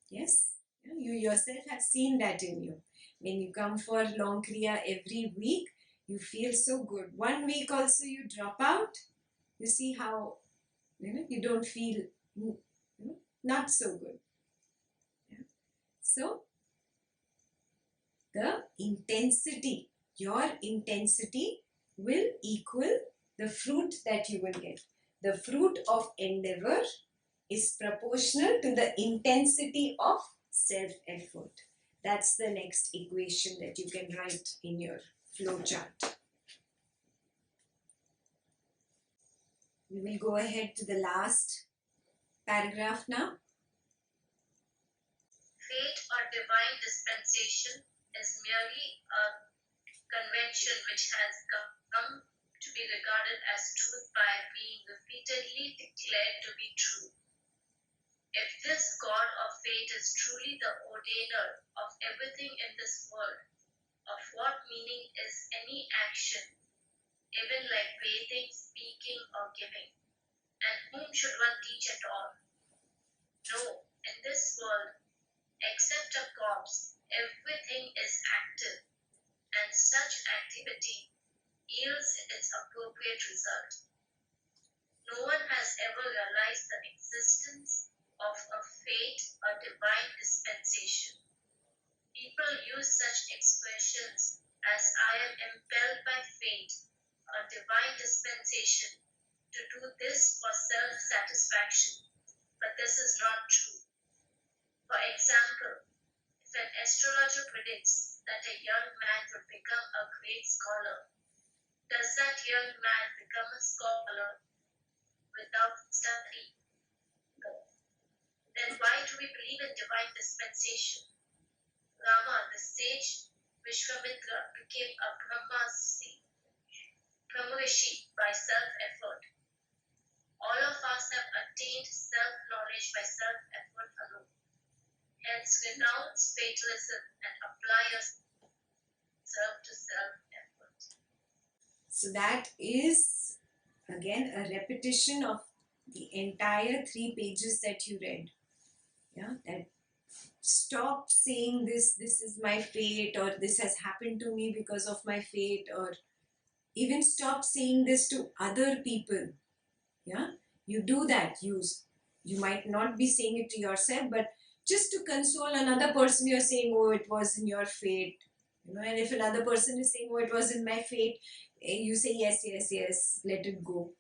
[SPEAKER 1] Yes, yeah, you yourself have seen that in you. When you come for long kriya every week, you feel so good. 1 week also you drop out, you see how you don't feel not so good. Yeah. So the intensity, your intensity will equal the fruit that you will get. The fruit of endeavor is proportional to the intensity of self-effort. That's the next equation that you can write in your flow chart. We will go ahead to the last paragraph now.
[SPEAKER 2] Fate or divine dispensation is merely a convention which has come to be regarded as truth by being repeatedly declared to be true. If this God of fate is truly the ordainer of everything in this world, of what meaning is any action, even like bathing, speaking, or giving? And whom should one teach at all? No, in this world, except a corpse, everything is active, and such activity yields its appropriate result. No one has ever realized the existence of a fate or divine dispensation. People use such expressions as I am impelled by fate or divine dispensation to do this for self-satisfaction, but this is not true. For example, if an astrologer predicts that a young man would become a great scholar, does that young man become a scholar without study? No. Then why do we believe in divine dispensation? Rama, the sage Vishwamitra, became a Brahmarishi by self-effort. All of us have attained self-knowledge by self-effort alone. Hence, renounce fatalism and apply yourself to self-effort.
[SPEAKER 1] So that is again a repetition of the entire 3 pages that you read. Yeah, that stop saying this is my fate, or this has happened to me because of my fate, or even stop saying this to other people. Yeah, you do that, you might not be saying it to yourself, but just to console another person you're saying, oh, it wasn't your fate. And if another person is saying, oh, it wasn't my fate, you say, yes, yes, yes, let it go.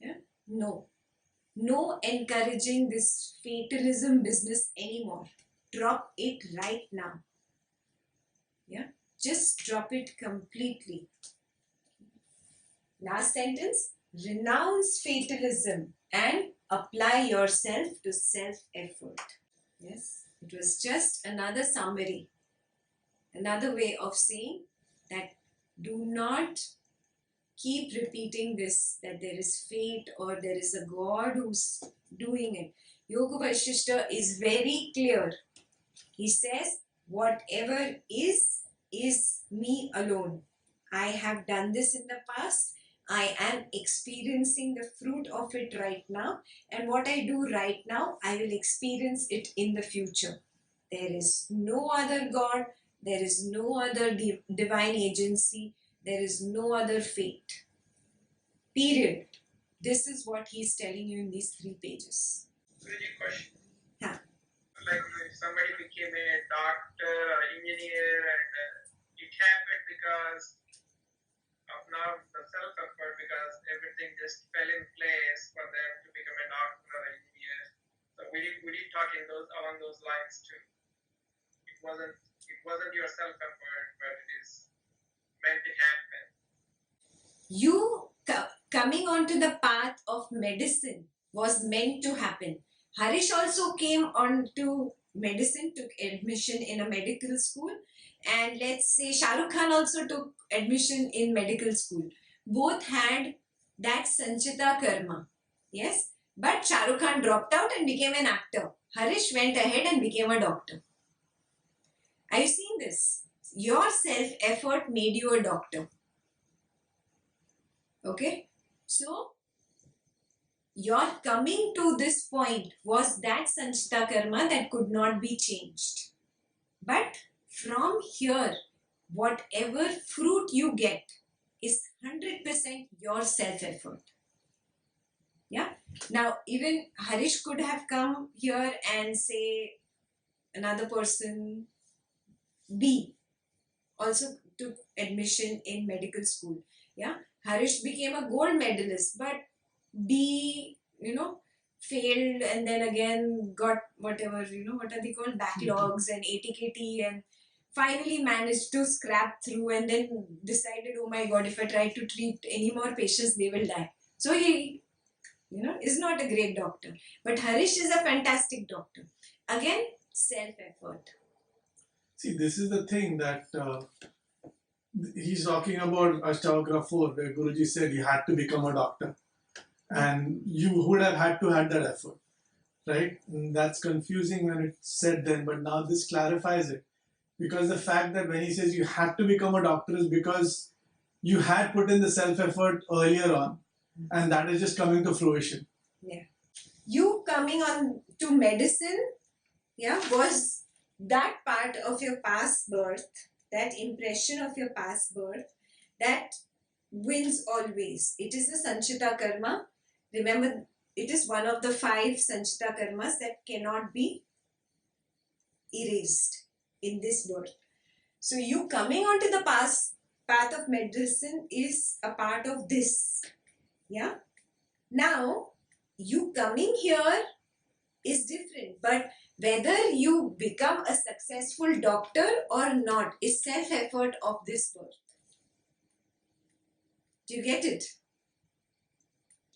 [SPEAKER 1] Yeah? No encouraging this fatalism business anymore. Drop it right now. Yeah? Just drop it completely. Last sentence, renounce fatalism and apply yourself to self-effort. Yes, it was just another summary, another way of saying that do not keep repeating this, that there is fate or there is a God who's doing it. Yoga Vasistha is very clear. He says, whatever is me alone. I have done this in the past. I am experiencing the fruit of it right now. And what I do right now, I will experience it in the future. There is no other God. There is no other divine agency. There is no other fate. Period. This is what he's telling you in these 3 pages.
[SPEAKER 5] Really question.
[SPEAKER 1] Yeah.
[SPEAKER 5] Like if somebody became a doctor or engineer and it happened because of now the self-effort, because everything just fell in place for them to become a doctor or engineer. So we did talk in those along those lines too. It wasn't your self-effort, but it is meant to happen.
[SPEAKER 1] You coming onto the path of medicine was meant to happen. Harish also came onto medicine, took admission in a medical school, and let's say Shah Rukh Khan also took admission in medical school. Both had that Sanchita karma, yes, but Shah Rukh Khan dropped out and became an actor. Harish went ahead and became a doctor. Are you seeing this? Your self-effort made you a doctor. Okay, so your coming to this point was that Sanchita karma that could not be changed. But from here, whatever fruit you get is 100% your self-effort. Yeah. Now, even Harish could have come here and say another person, B, also took admission in medical school. Yeah. Harish became a gold medalist, but B, failed and then again got whatever, what are they called? Backlogs and ATKT, and finally managed to scrap through and then decided, oh my God, if I try to treat any more patients, they will die. So he, is not a great doctor. But Harish is a fantastic doctor. Again, self-effort.
[SPEAKER 4] See, this is the thing that he's talking about Ashtavakra 4, where Guruji said he had to become a doctor. And you would have had to have that effort, right? And that's confusing when it's said then, but now this clarifies it. Because the fact that when he says you had to become a doctor is because you had put in the self-effort earlier on, and that is just coming to fruition.
[SPEAKER 1] Yeah. You coming on to medicine, was that part of your past birth, that impression of your past birth, that wins always. It is the Sanchita karma. Remember, it is one of the 5 Sanchita karmas that cannot be erased in this birth. So you coming onto the path of medicine is a part of this. Yeah. Now, you coming here is different, but whether you become a successful doctor or not is self-effort of this birth. Do you get it?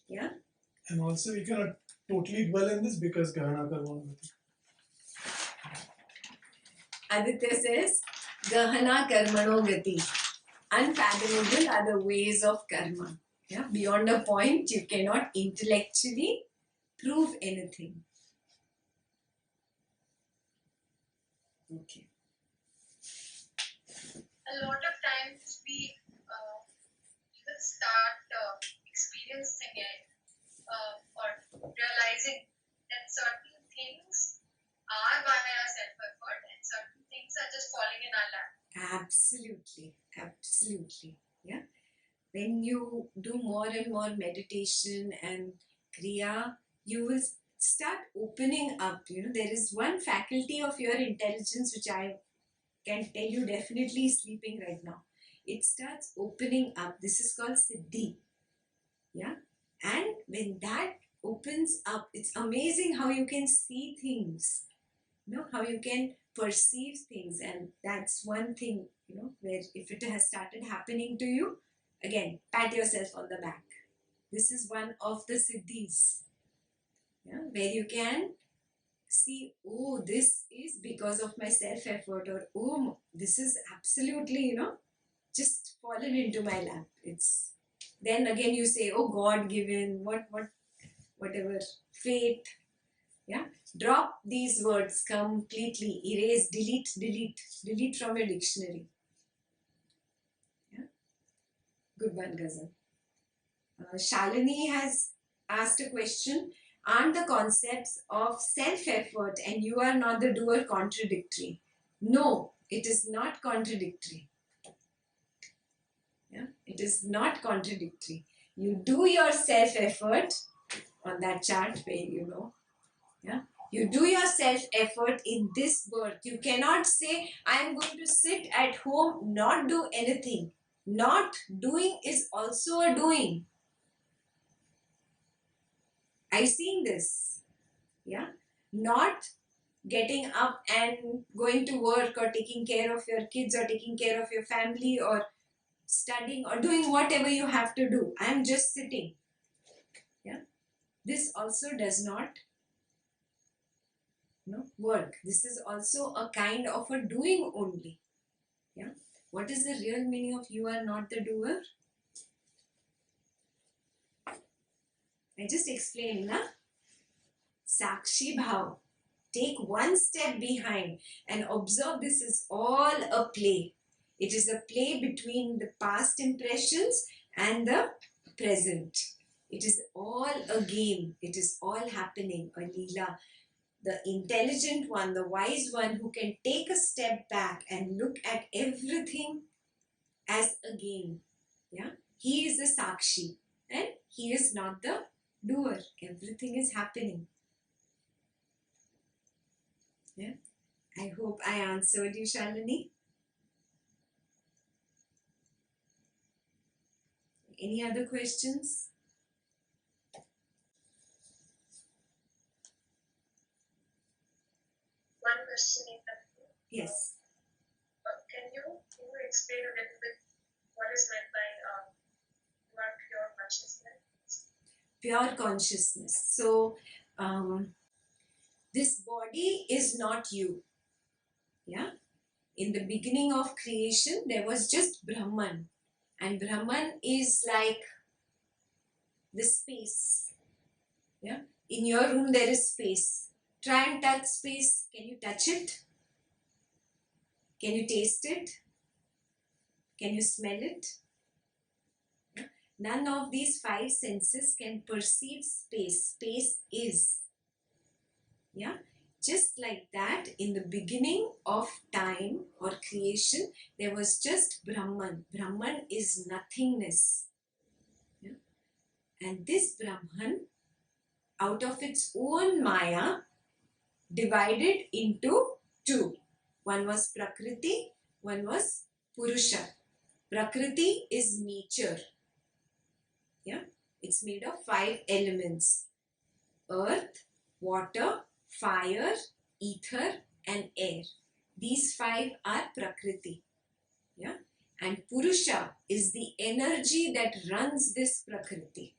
[SPEAKER 1] Yeah.
[SPEAKER 4] And also, we cannot totally dwell in this because Gahana Karma.
[SPEAKER 1] Aditya says, Gahana Karmano Gati. Unfathomable are the ways of karma. Yeah? Beyond a point, you cannot intellectually prove anything. Okay.
[SPEAKER 2] A lot of times we even start experiencing it or realizing that certain things are by our self-effort and certain things are just falling in our lap.
[SPEAKER 1] Absolutely. Absolutely. Yeah. When you do more and more meditation and Kriya, you will start opening up. There is one faculty of your intelligence which I can tell you definitely is sleeping right now. It starts opening up. This is called Siddhi. Yeah. And when that opens up, it's amazing how you can see things, how you can perceive things. And that's one thing, where if it has started happening to you, again, pat yourself on the back. This is one of the siddhis, where you can see, oh, this is because of my self effort, or oh, this is absolutely, just fallen into my lap. It's then again you say, oh, God given, whatever, fate. Yeah, drop these words completely, erase, delete from your dictionary. Yeah, good one, Gazan. Shalini has asked a question. Aren't the concepts of self-effort and you are not the doer contradictory? No, it is not contradictory. Yeah, it is not contradictory. You do your self-effort on that chart where yeah, you do your self-effort in this birth. You cannot say, I am going to sit at home, not do anything. Not doing is also a doing. I seen this. Yeah, not getting up and going to work or taking care of your kids or taking care of your family or studying or doing whatever you have to do. I am just sitting. Yeah, this also does not work. This is also a kind of a doing only. Yeah, what is the real meaning of you are not the doer? I just explained, na? Sakshi Bhav. Take one step behind and observe this is all a play. It is a play between the past impressions and the present. It is all a game. It is all happening, a leela. The intelligent one, the wise one who can take a step back and look at everything as a game. Yeah, he is the Sakshi and he is not the doer. Everything is happening. Yeah, I hope I answered you, Shalini. Any other questions?
[SPEAKER 2] One question, Ekta.
[SPEAKER 1] Yes.
[SPEAKER 2] Can you explain a little bit what is meant by you are pure consciousness?
[SPEAKER 1] Pure consciousness. So, this body is not you. Yeah. In the beginning of creation, there was just Brahman. And Brahman is like the space. Yeah. In your room, there is space. Try and touch space. Can you touch it? Can you taste it? Can you smell it? None of these five senses can perceive space. Space is. Yeah. Just like that, in the beginning of time or creation, there was just Brahman. Brahman is nothingness. Yeah? And this Brahman, out of its own Maya, divided into two. One was Prakriti, one was Purusha. Prakriti is nature. Yeah, it's made of 5 elements: earth, water, fire, ether, and air. These 5 are Prakriti. Yeah, and Purusha is the energy that runs this Prakriti.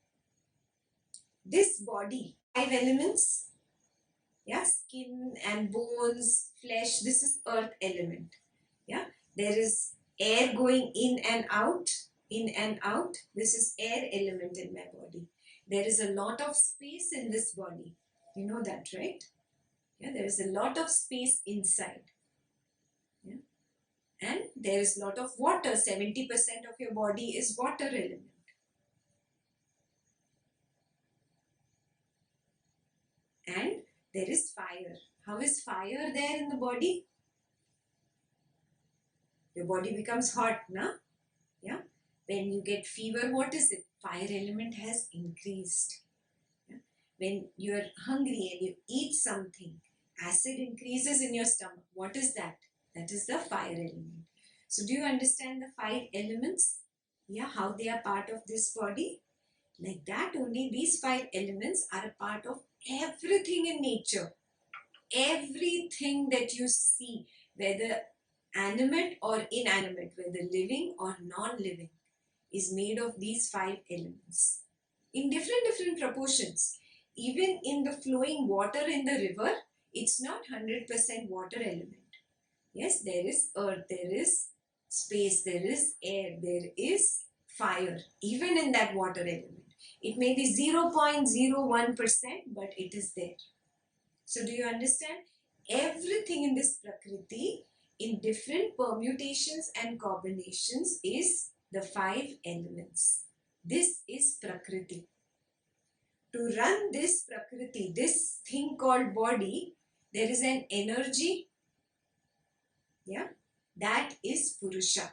[SPEAKER 1] This body, 5 elements. Yeah, skin and bones, flesh. This is earth element. Yeah, there is air going in and out. This is air element in my body. There is a lot of space in this body. You know that, right? Yeah, there is a lot of space inside. Yeah, and there is a lot of water. 70% of your body is water element. And there is fire. How is fire there in the body? Your body becomes hot, na? Yeah. When you get fever, what is it? Fire element has increased. Yeah? When you are hungry and you eat something, acid increases in your stomach. What is that? That is the fire element. So do you understand the 5 elements? Yeah, how they are part of this body? Like that only, these 5 elements are a part of everything in nature. Everything that you see, whether animate or inanimate, whether living or non-living, is made of these 5 elements in different proportions. Even in the flowing water in the river, it's not 100% water element. Yes, there is earth, there is space, there is air, there is fire, even in that water element. It may be 0.01%, but it is there. So do you understand? Everything in this Prakriti, in different permutations and combinations, is the 5 elements. This is Prakriti. To run this Prakriti, this thing called body, there is an energy, yeah, that is Purusha.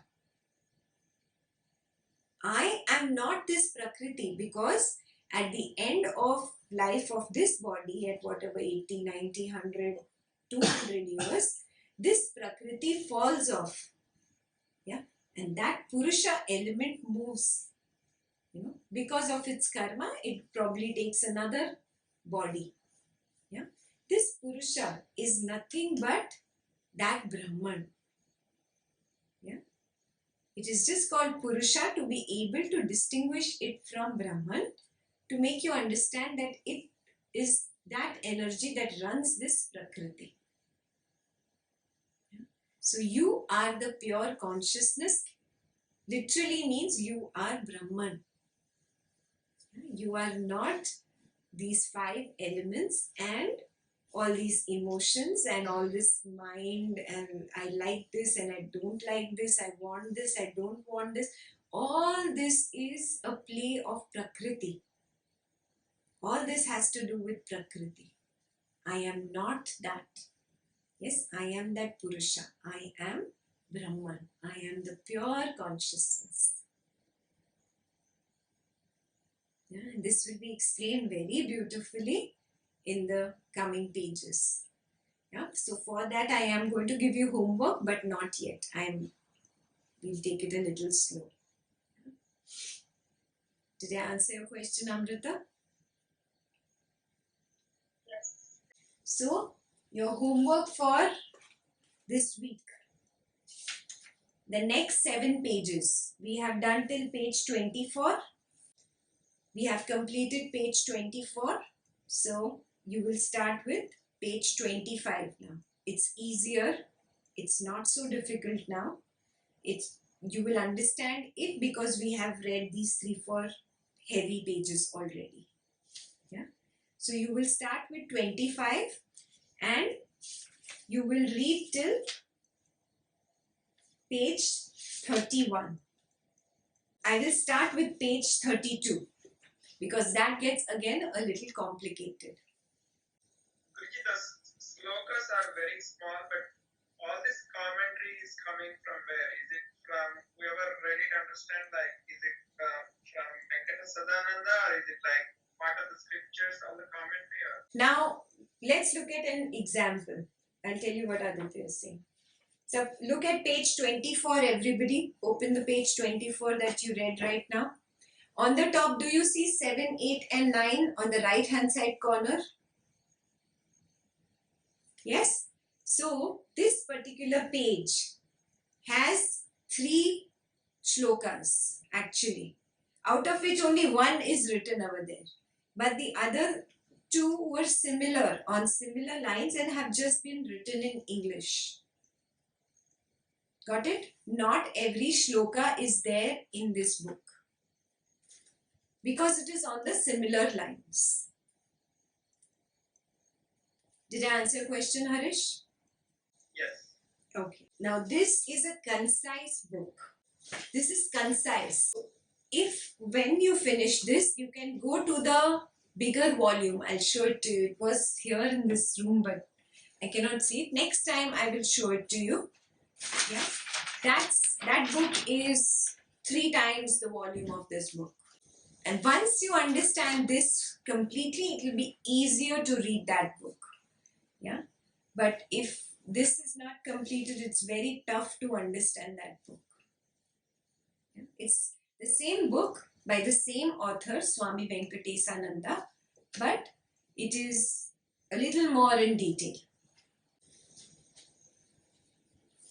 [SPEAKER 1] I am not this Prakriti, because at the end of life of this body, at whatever 80, 90, 100, 200 years, this Prakriti falls off. Yeah, and that Purusha element moves. Because of its karma, it probably takes another body. Yeah, this Purusha is nothing but that Brahman. Yeah, it is just called Purusha to be able to distinguish it from Brahman, to make you understand that it is that energy that runs this Prakriti. Yeah. So you are the pure consciousness, literally means you are Brahman. You are not these 5 elements and all these emotions and all this mind, and I like this and I don't like this, I want this, I don't want this. All this is a play of Prakriti. All this has to do with Prakriti. I am not that. Yes, I am that Purusha. I am Brahman. I am the pure consciousness. Yeah, and this will be explained very beautifully in the coming pages. Yeah, so for that I am going to give you homework, but not yet. We'll take it a little slow. Did I answer your question, Amrita?
[SPEAKER 2] Yes.
[SPEAKER 1] So, your homework for this week. The next 7 pages. We have done till page 24. We have completed page 24. So, you will start with page 25 now. It's easier. It's not so difficult now. You will understand it because we have read these 3-4 heavy pages already. Yeah. So you will start with 25 and you will read till page 31. I will start with page 32 because that gets again a little complicated.
[SPEAKER 5] Guruji, the slokas are very small, but all this commentary is coming from where? Is it from whoever read it understand? Like, is it from Venkatesananda, or is it like part of the scriptures, all the commentary? Or?
[SPEAKER 1] Now, let's look at an example. I'll tell you what Aditya is saying. So, look at page 24, everybody. Open the page 24 that you read right now. On the top, do you see 7, 8 and 9 on the right hand side corner? Yes? So, this particular page has 3 shlokas actually, out of which only one is written over there. But the other 2 were similar, on similar lines, and have just been written in English. Got it? Not every shloka is there in this book because it is on the similar lines. Did I answer your question, Harish?
[SPEAKER 5] Yes.
[SPEAKER 1] Okay. Now this is a concise book. This is concise. If when you finish this, you can go to the bigger volume. I'll show it to you. It was here in this room, but I cannot see it. Next time I will show it to you. Yeah. That book is 3 times the volume of this book. And once you understand this completely, it will be easier to read that book. Yeah. But if this is not completed, it's very tough to understand that book. It's the same book by the same author, Swami Venkatesananda, but it is a little more in detail.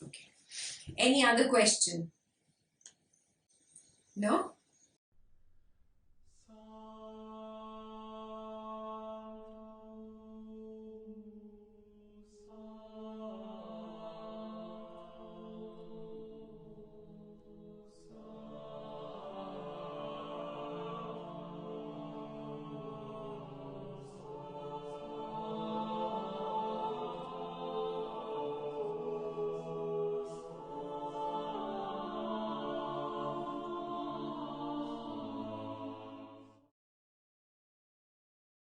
[SPEAKER 1] Okay. Any other question? No?